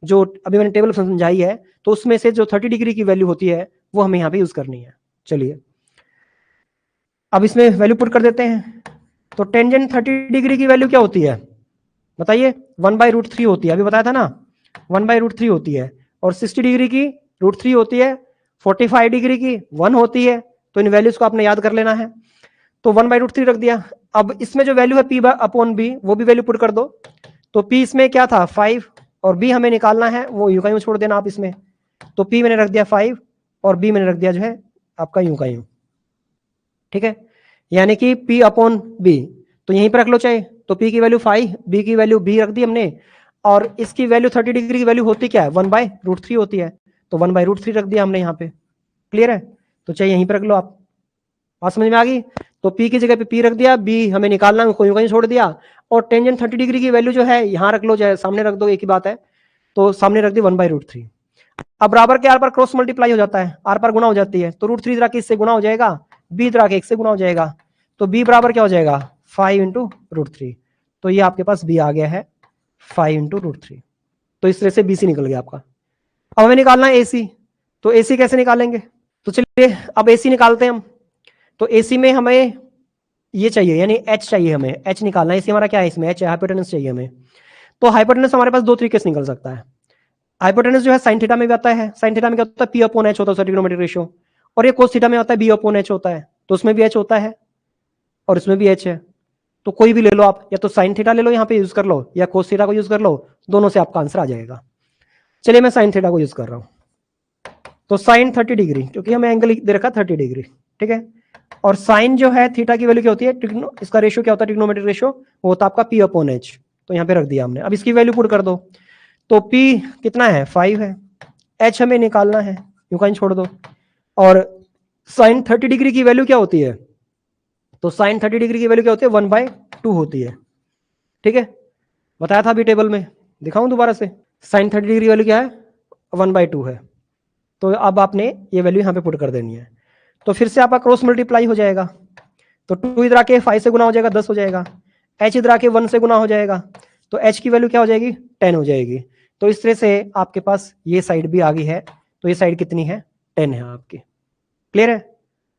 जो अभी मैंने टेबल समझाई है, तो उसमें से जो 30 डिग्री की वैल्यू होती है वो हमें यहाँ पे यूज करनी है। चलिए अब इसमें वैल्यू पुट कर देते हैं। तो टेंजेंट 30 डिग्री की वैल्यू क्या होती है बताइए, 1/√3 होती है, अभी बताया था ना, 1/√3 होती है, और 60 डिग्री की √3 होती है, 45 डिग्री की 1 होती है। तो इन वैल्यूज को आपने याद कर लेना है। तो 1/√3 रख दिया। अब इसमें जो वैल्यू है P अपॉन बी, वो भी वैल्यू पुट कर दो। तो P इसमें क्या था 5, और B हमें निकालना है, वो यूं का यूं छोड़ देना आप इसमें। तो P मैंने रख दिया 5 और B मैंने रख दिया जो है आपका यूं का यूं, ठीक है। यानी कि P अपॉन बी, तो यहीं पर रख लो चाहे, तो P की वैल्यू 5, B की वैल्यू B रख दी हमने, और इसकी वैल्यू 30 डिग्री की वैल्यू होती क्या है, 1/√3 होती है, तो 1/√3 रख दिया हमने यहाँ पे। क्लियर है, तो चाहे यहीं पर रख लो आप, बात समझ में आ गई। तो P की जगह पे P रख दिया, B हमें निकालना है, कोई कहीं छोड़ दिया, और टेंजेंट 30 डिग्री की वैल्यू जो है यहाँ रख लो, चाहे सामने रख दो, एक ही बात है। तो सामने रख दी 1/√3। अब बराबर के आर पर क्रॉस मल्टीप्लाई हो जाता है, आर पर गुना हो जाती है, तो √3 तरह के इससे गुना हो जाएगा, बी तरह के 1 से गुना हो जाएगा, तो बी बराबर क्या हो जाएगा 5 × √3। तो ये आपके पास बी आ गया है 5 × √3। तो इस तरह से बी सी निकल गया आपका। अब हमें निकालना है ए सी। तो AC कैसे निकालेंगे? तो चलिए अब AC निकालते हैं हम। तो AC में हमें ये चाहिए, यानी H चाहिए, हमें H निकालना है। AC हमारा क्या है, इसमें H है, हाइपोटेनस चाहिए हमें। तो हाइपोटेनस हमारे पास दो तरीके से निकल सकता है। हाइपोटेनस जो है साइन थीटा में भी आता है। साइन थीटा में क्या होता है, P अपॉन H होता है ट्रिग्नोमेट्रिक रेशियो। और ये कोस थीटा में आता है B अपॉन H होता है। तो उसमें भी H होता है और इसमें भी H है। तो कोई भी ले लो आप, या तो साइन थीटा ले लो यहाँ पे यूज कर लो, या कोस थीटा को यूज कर लो, दोनों से आपका आंसर आ जाएगा। चलिए मैं साइन थीटा को यूज कर रहा हूँ। तो साइन 30 डिग्री, क्योंकि हमें एंगल दे रखा 30 डिग्री, ठीक है। और साइन जो है थीटा की वैल्यू क्या होती है, इसका रेशियो क्या होता है, ट्रिग्नोमेट्रिक रेशियो, वो होता है आपका P अपॉन H। तो यहाँ पे रख दिया हमने। अब इसकी वैल्यू पुट कर दो। तो P कितना है, 5 है। H हमें निकालना है, यूं कहीं छोड़ दो। और साइन 30 डिग्री की वैल्यू क्या होती है, तो साइन 30 डिग्री की वैल्यू क्या होती है, 1/2 होती है, ठीक है। बताया था अभी टेबल में, दिखाऊं दोबारा से। साइन 30 डिग्री वैल्यू क्या है, 1/2 है। तो अब आपने ये वैल्यू यहाँ पे पुट कर देनी है। तो फिर से आपका क्रॉस मल्टीप्लाई हो जाएगा। तो 2 इधर आके 5 से गुना हो जाएगा, 10 हो जाएगा। H इधर आके 1 से गुना हो जाएगा, तो H की वैल्यू क्या हो जाएगी, 10 हो जाएगी। तो इस तरह से आपके पास ये साइड भी आ गई है। तो ये साइड कितनी है, 10 है आपकी। क्लियर है?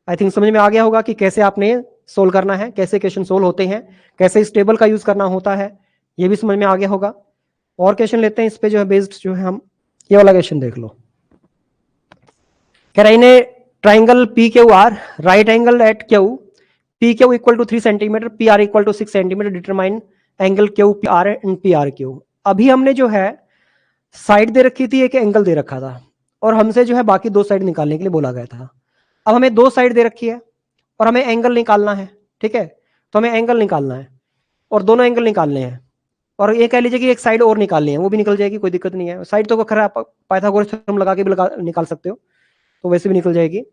आई थिंक समझ में आ गया होगा कि कैसे आपने सोल्व करना है, कैसे क्वेश्चन सोल्व होते हैं, कैसे इस टेबल का यूज करना होता है, ये भी समझ में आ गया होगा। और क्वेश्चन लेते हैं इस पे जो है बेस्ड, जो है हम ये वाला क्वेश्चन देख लो। कह रहा है triangle P Q R, right angle at Q, P Q equal to 3 centimetre, P R equal to 6 centimetre, determine angle Q P R and P R Q. अभी हमने जो है साइड दे रखी थी, एक एंगल दे रखा था, और हमसे जो है बाकी दो साइड निकालने के लिए बोला गया था। अब हमें दो साइड दे रखी है और हमें एंगल निकालना है, ठीक है। तो हमें एंगल निकालना है और दोनों एंगल निकालने हैं। और ये कह लीजिए कि एक साइड और निकालनी है, वो भी निकल जाएगी, कोई दिक्कत नहीं है। साइड तो खैर आप पाइथागोरस थ्योरम लगा के भी निकाल सकते हो, तो वैसे भी निकल जाएगी।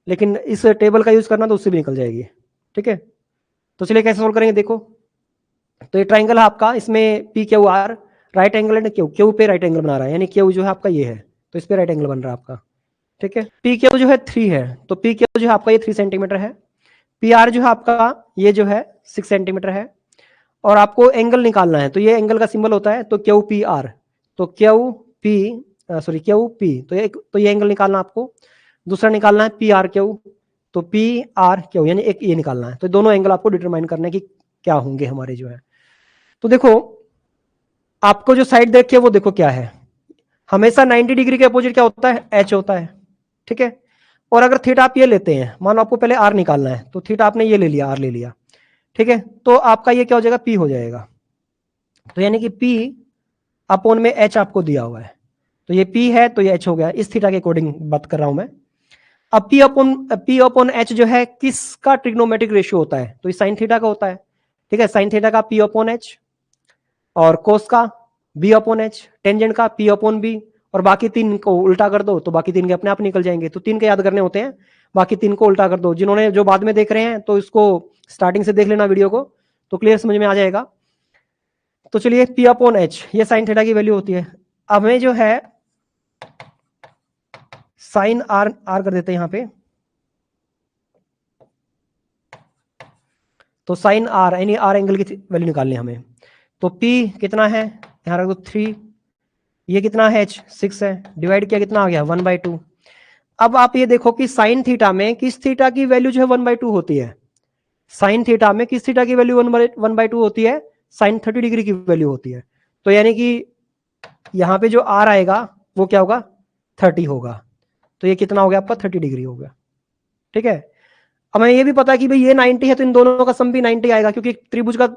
लेकिन इस टेबल का यूज करना तो उससे भी निकल जाएगी, ठीक है। तो चलिए कैसे सोल्व करेंगे, देखो। तो ये ट्राइंगल है आपका, इसमें P Q R, right angle and Q, Q पे राइट एंगल बना रहा है, यानी क्यू जो है आपका ये है, तो इस पे राइट एंगल बन रहा है आपका, ठीक है। पी क्यू जो है 3 है, तो पी क्यू जो है आपका ये 3 सेंटीमीटर है। पी आर जो है आपका ये जो है 6 सेंटीमीटर है। और आपको एंगल निकालना है, तो ये एंगल का सिंबल होता है, तो क्यू पी आर, तो क्यू पी क्यू पी, तो ये एंगल निकालना आपको। दूसरा निकालना है पी आर क्यू, तो पी आर क्यू, यानी एक ये निकालना है। तो दोनों एंगल आपको डिटरमाइन करना है कि क्या होंगे हमारे जो है। तो देखो आपको जो साइड देख के वो देखो क्या है, हमेशा 90 डिग्री के अपोजिट क्या होता है, एच होता है, ठीक है। और अगर थीटा आप ये लेते हैं, मान लो आपको पहले आर निकालना है, तो थीटा आपने ये ले लिया, आर ले लिया, ठीक है। तो आपका ये क्या हो जाएगा, पी हो जाएगा। तो यानी कि पी अपॉन में एच आपको दिया हुआ है, तो ये पी है तो ये एच हो गया। इस थीटा के अकॉर्डिंग बात कर रहा हूं मैं। अब पी अपॉन एच जो है किसका ट्रिग्नोमेट्रिक रेशियो होता है, तो ये साइन थीटा का होता है, ठीक है। साइन थीटा का पी अपॉन एच, और कोस का बी अपॉन एच, टेंजेंट का पी अपॉन बी, और बाकी तीन को उल्टा कर दो तो बाकी तीन के अपने आप निकल जाएंगे। तो तीन के याद करने होते हैं, बाकी तीन को उल्टा कर दो। जिन्होंने जो बाद में देख रहे हैं तो इसको स्टार्टिंग से देख लेना वीडियो को, तो क्लियर समझ में आ जाएगा। तो चलिए पी अपॉन एच ये साइन थीटा की वैल्यू होती है। अब हमें जो है साइन आर कर देते हैं यहां पे, तो साइन आर यानी आर एंगल की वैल्यू निकालनी है हमें। तो P कितना है, यहां रख दो 3, ये कितना है H 6 है, डिवाइड किया कितना आ गया 1/2। अब आप ये देखो कि साइन थीटा में किस थीटा की वैल्यू जो है 1/2 होती है, साइन थीटा में किस थीटा की वैल्यू 1/2 होती है, साइन 30 डिग्री की वैल्यू होती है। तो यानी कि यहां पे जो आर आएगा वो क्या होगा, 30 होगा। तो ये कितना हो गया आपका, 30 डिग्री हो गया, ठीक है। अब हमें ये भी पता है कि भाई ये 90 है, तो इन दोनों का सम भी 90 आएगा, क्योंकि त्रिभुज का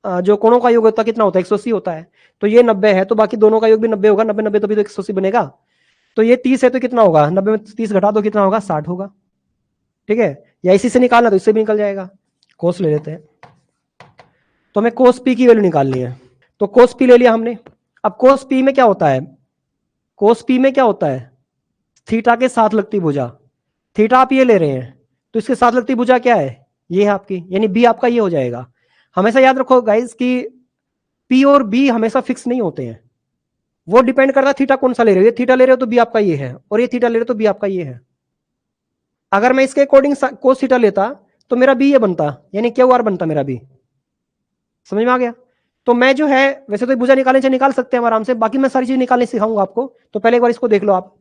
जो कोणों का योग होता है कितना होता है, 180 होता है। तो ये 90 है, तो बाकी दोनों का योग भी 90 होगा, 90 90 तभी तो 180 बनेगा। तो ये 30 है, तो कितना होगा, 90 में 30 घटा दो कितना होगा, 60 होगा, ठीक है। या इसी से निकालना तो इससे भी निकल जाएगा। कोस ले लेते हैं, तो हमें कोस पी की वैल्यू निकालनी है। तो कोस पी ले लिया हमने। अब कोस पी में क्या होता है, कोस पी में क्या होता है, थीटा के साथ लगती भुजा। थीटा आप ये ले रहे हैं, तो इसके साथ लगती भुजा क्या है, ये है आपकी, यानी बी आपका ये हो जाएगा। हमेशा याद रखो गाइस कि पी और बी हमेशा फिक्स नहीं होते हैं, वो डिपेंड करता है थीटा कौन सा ले रहे हो। ये थीटा ले रहे हो तो बी आपका ये है, और ये थीटा ले रहे हो तो बी आपका ये है। अगर मैं इसके अकॉर्डिंग कोस थीटा लेता तो मेरा बी ये बनता, यानी क्यू आर बनता मेरा बी। समझ में आ गया। तो मैं जो है वैसे तो भुजा निकालने से निकाल सकते हैं आराम से, बाकी मैं सारी चीज निकालने सिखाऊंगा आपको, तो पहले एक बार इसको देख लो आप।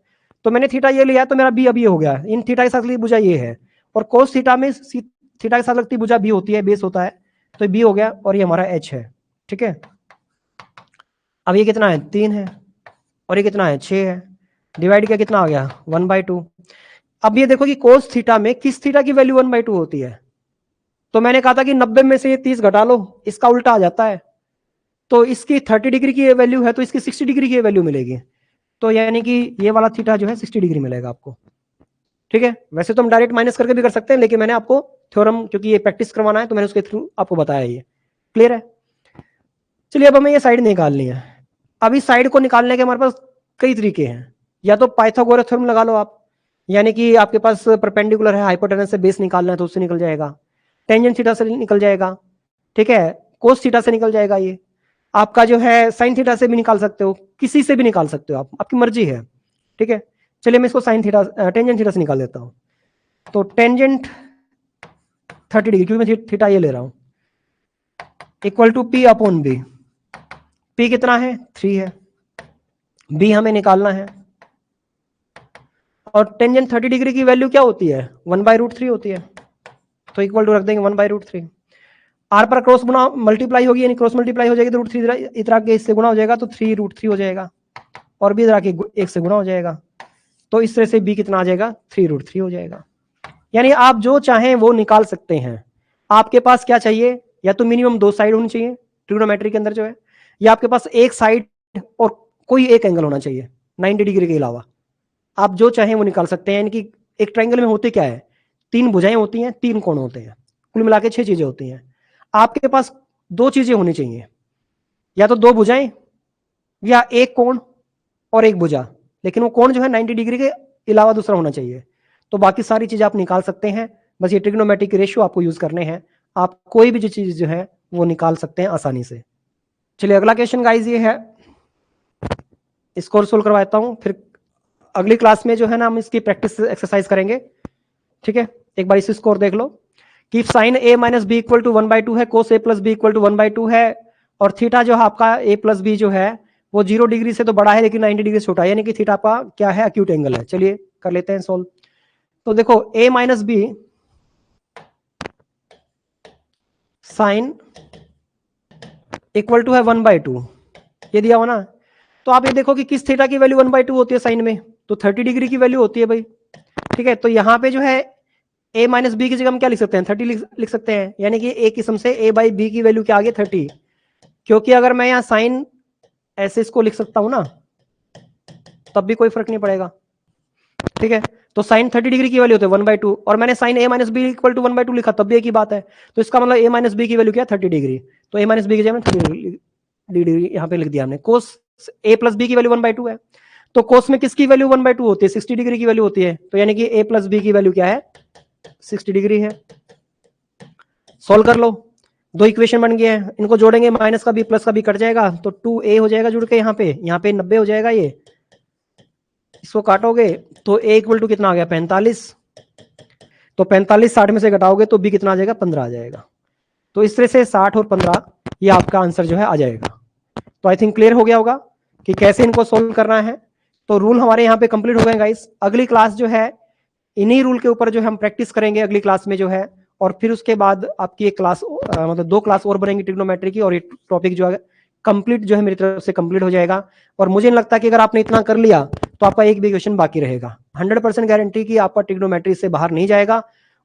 तो मैंने थीटा ये लिया तो मेरा बी अब ये हो गया, इन थीटा के साथ लगती भुजा ये है, और कोस थीटा में थीटा के साथ लगती भुजा बी होती है, बेस होता है, तो बी हो गया और ये हमारा एच है। ठीक है, अब ये कितना है 3 है और ये कितना है 6 है, डिवाइड किया कितना आ गया 1/2। अब ये देखो कि कोस थीटा में किस थीटा की वैल्यू 1/2 होती है, तो मैंने कहा था कि 90 में से ये 30 घटा लो, इसका उल्टा आ जाता है, तो इसकी 30 डिग्री की ये वैल्यू है तो इसकी 60 डिग्री की वैल्यू मिलेगी, तो यानी कि ये वाला थीटा जो है 60 डिग्री मिलेगा आपको। ठीक है, वैसे तो हम डायरेक्ट माइनस करके भी कर सकते हैं, लेकिन मैंने आपको थ्योरम क्योंकि ये प्रैक्टिस करवाना है तो मैंने उसके थ्रू आपको बताया। ये क्लियर है। चलिए अब हमें ये साइड निकालनी है। अब इस साइड को निकालने के हमारे पास कई तरीके हैं, या तो पाइथागोरस थ्योरम लगा लो आप, यानी कि आपके पास परपेंडिकुलर है, हाइपोटेनस से बेस निकालना है तो उससे निकल जाएगा, टेंजेंट थीटा से निकल जाएगा, ठीक है, कोस थीटा से निकल जाएगा, ये आपका जो है साइन थीटा से भी निकाल सकते हो, किसी से भी निकाल सकते हो आप, आपकी मर्जी है। ठीक है, चलिए मैं इसको साइन थीटा टेंजेंट थीटा से निकाल देता हूं। तो टेंजेंट 30 डिग्री, क्योंकि मैं थीटा ये ले रहा हूं, equal to P upon B. P कितना है 3 है, बी हमें निकालना है, और टेंजेंट 30 डिग्री की वैल्यू क्या होती है 1/√3 होती है, तो इक्वल टू रख देंगे 1/√3। आर पर क्रॉस गुना मल्टीप्लाई होगी, यानी क्रॉस मल्टीप्लाई हो जाएगी तो √3 इधर के इससे गुना हो जाएगा तो 3√3 हो जाएगा, और भी इधर के 1 से गुना हो जाएगा, तो इस तरह से बी कितना आ जाएगा 3√3 हो जाएगा। यानी आप जो चाहें वो निकाल सकते हैं। आपके पास क्या चाहिए, या तो मिनिमम 2 साइड होनी चाहिए ट्रिग्नोमेट्री के अंदर जो है, या आपके पास एक साइड और कोई एक एंगल होना चाहिए 90 डिग्री के अलावा, आप जो चाहें वो निकाल सकते हैं। यानी कि एक ट्रायंगल में होते क्या है, 3 भुजाएं होती हैं, 3 कोण होते हैं, कुल मिला के 6 चीजें होती हैं। आपके पास 2 चीजें होनी चाहिए, या तो 2 भुजाएं या एक कोण और एक भुजा, लेकिन वो कोण जो है 90 डिग्री के अलावा दूसरा होना चाहिए, तो बाकी सारी चीजें आप निकाल सकते हैं। बस ये ट्रिग्नोमेट्रिक रेशियो आपको यूज करने हैं, आप कोई भी चीज जो है वो निकाल सकते हैं आसानी से। चलिए अगला क्वेश्चन गाइस ये है, इसको सोल्व करवाता हूं, फिर अगली क्लास में जो है ना हम इसकी प्रैक्टिस एक्सरसाइज करेंगे। ठीक है, एक बार इस स्कोर देख लो कि sine a minus B equal to 1/2 है, cos a plus B equal to 1/2 है, और थीटा जो आपका a प्लस बी जो है वो 0 डिग्री से तो बड़ा है लेकिन 90 डिग्री से छोटा है, यानी कि थीटा आपका क्या है एक्यूट एंगल है। चलिए कर लेते हैं सोल्व। तो देखो a minus B sine equal to है 1/2, ये दिया हुआ ना, तो आप ये देखो कि किस थीटा की वैल्यू 1/2 होती है साइन में, तो 30 डिग्री की वैल्यू होती है भाई। ठीक है, तो यहाँ पे जो है a माइनस बी की जगह हम क्या लिख सकते हैं 30 लिख सकते हैं, यानी कि एक किस्म से a बाई बी की वैल्यू क्या आ गई 30, क्योंकि अगर मैं यहाँ साइन ऐसे इसको लिख सकता हूं ना तब भी कोई फर्क नहीं पड़ेगा। ठीक है, तो साइन 30 डिग्री की वैल्यू होती है 1/2, और मैंने sine a minus B equal to 1/2 लिखा तब भी एक ही बात है, तो इसका मतलब a माइनस बी की वैल्यू क्या 30 डिग्री, तो a माइनस बी की जगह 30 डिग्री यहाँ पे लिख दिया हमने। कोस a प्लस बी की वैल्यू 1/2 है, तो कोस में किसकी वैल्यू 1/2 होती है 60 डिग्री की वैल्यू होती है, तो यानी कि a प्लस बी की वैल्यू क्या है 60 डिग्री है। सॉल्व कर लो, 2 इक्वेशन बन गए हैं, इनको जोड़ेंगे, माइनस का भी प्लस का भी कट जाएगा, तो 2a हो जाएगा जुड़ के, यहाँ पे 90 हो जाएगा, ये इसको काटोगे तो a इक्वल टू कितना आ गया 45, तो 45 60 में से घटाओगे तो b कितना आ जाएगा 15 आ जाएगा। तो इस तरह से 60 और 15 ये आपका आंसर जो है आ जाएगा। तो आई थिंक क्लियर हो गया होगा कि कैसे इनको सोल्व करना है। तो रूल हमारे यहाँ पे कंप्लीट हो गए गाइस। अगली क्लास जो है इन्हीं रूल के ऊपर जो है हम प्रैक्टिस करेंगे अगली क्लास में जो है, और फिर उसके बाद आपकी एक क्लास मतलब 2 क्लास और बनेंगी ट्रिग्नोमेट्री की, और ये टॉपिक जो है कंप्लीट जो है मेरी तरफ से कंप्लीट हो जाएगा। और मुझे नहीं लगता कि अगर आपने इतना कर लिया तो आपका एक भी क्वेश्चन बाकी रहेगा। 100% गारंटी कि आपका ट्रिग्नोमेट्री से बाहर नहीं जाएगा,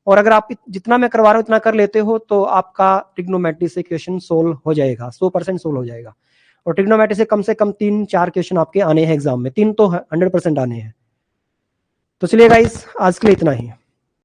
और अगर आप जितना मैं करवा रहा हूँ इतना कर लेते हो तो आपका ट्रिग्नोमेट्री से क्वेश्चन सोल्व हो जाएगा, 100% सोल्व हो जाएगा। और ट्रिग्नोमेट्री से कम 3-4 क्वेश्चन आपके आने हैं एग्जाम में, 3 तो 100% आने हैं। तो चलिए गाइस आज के लिए इतना ही।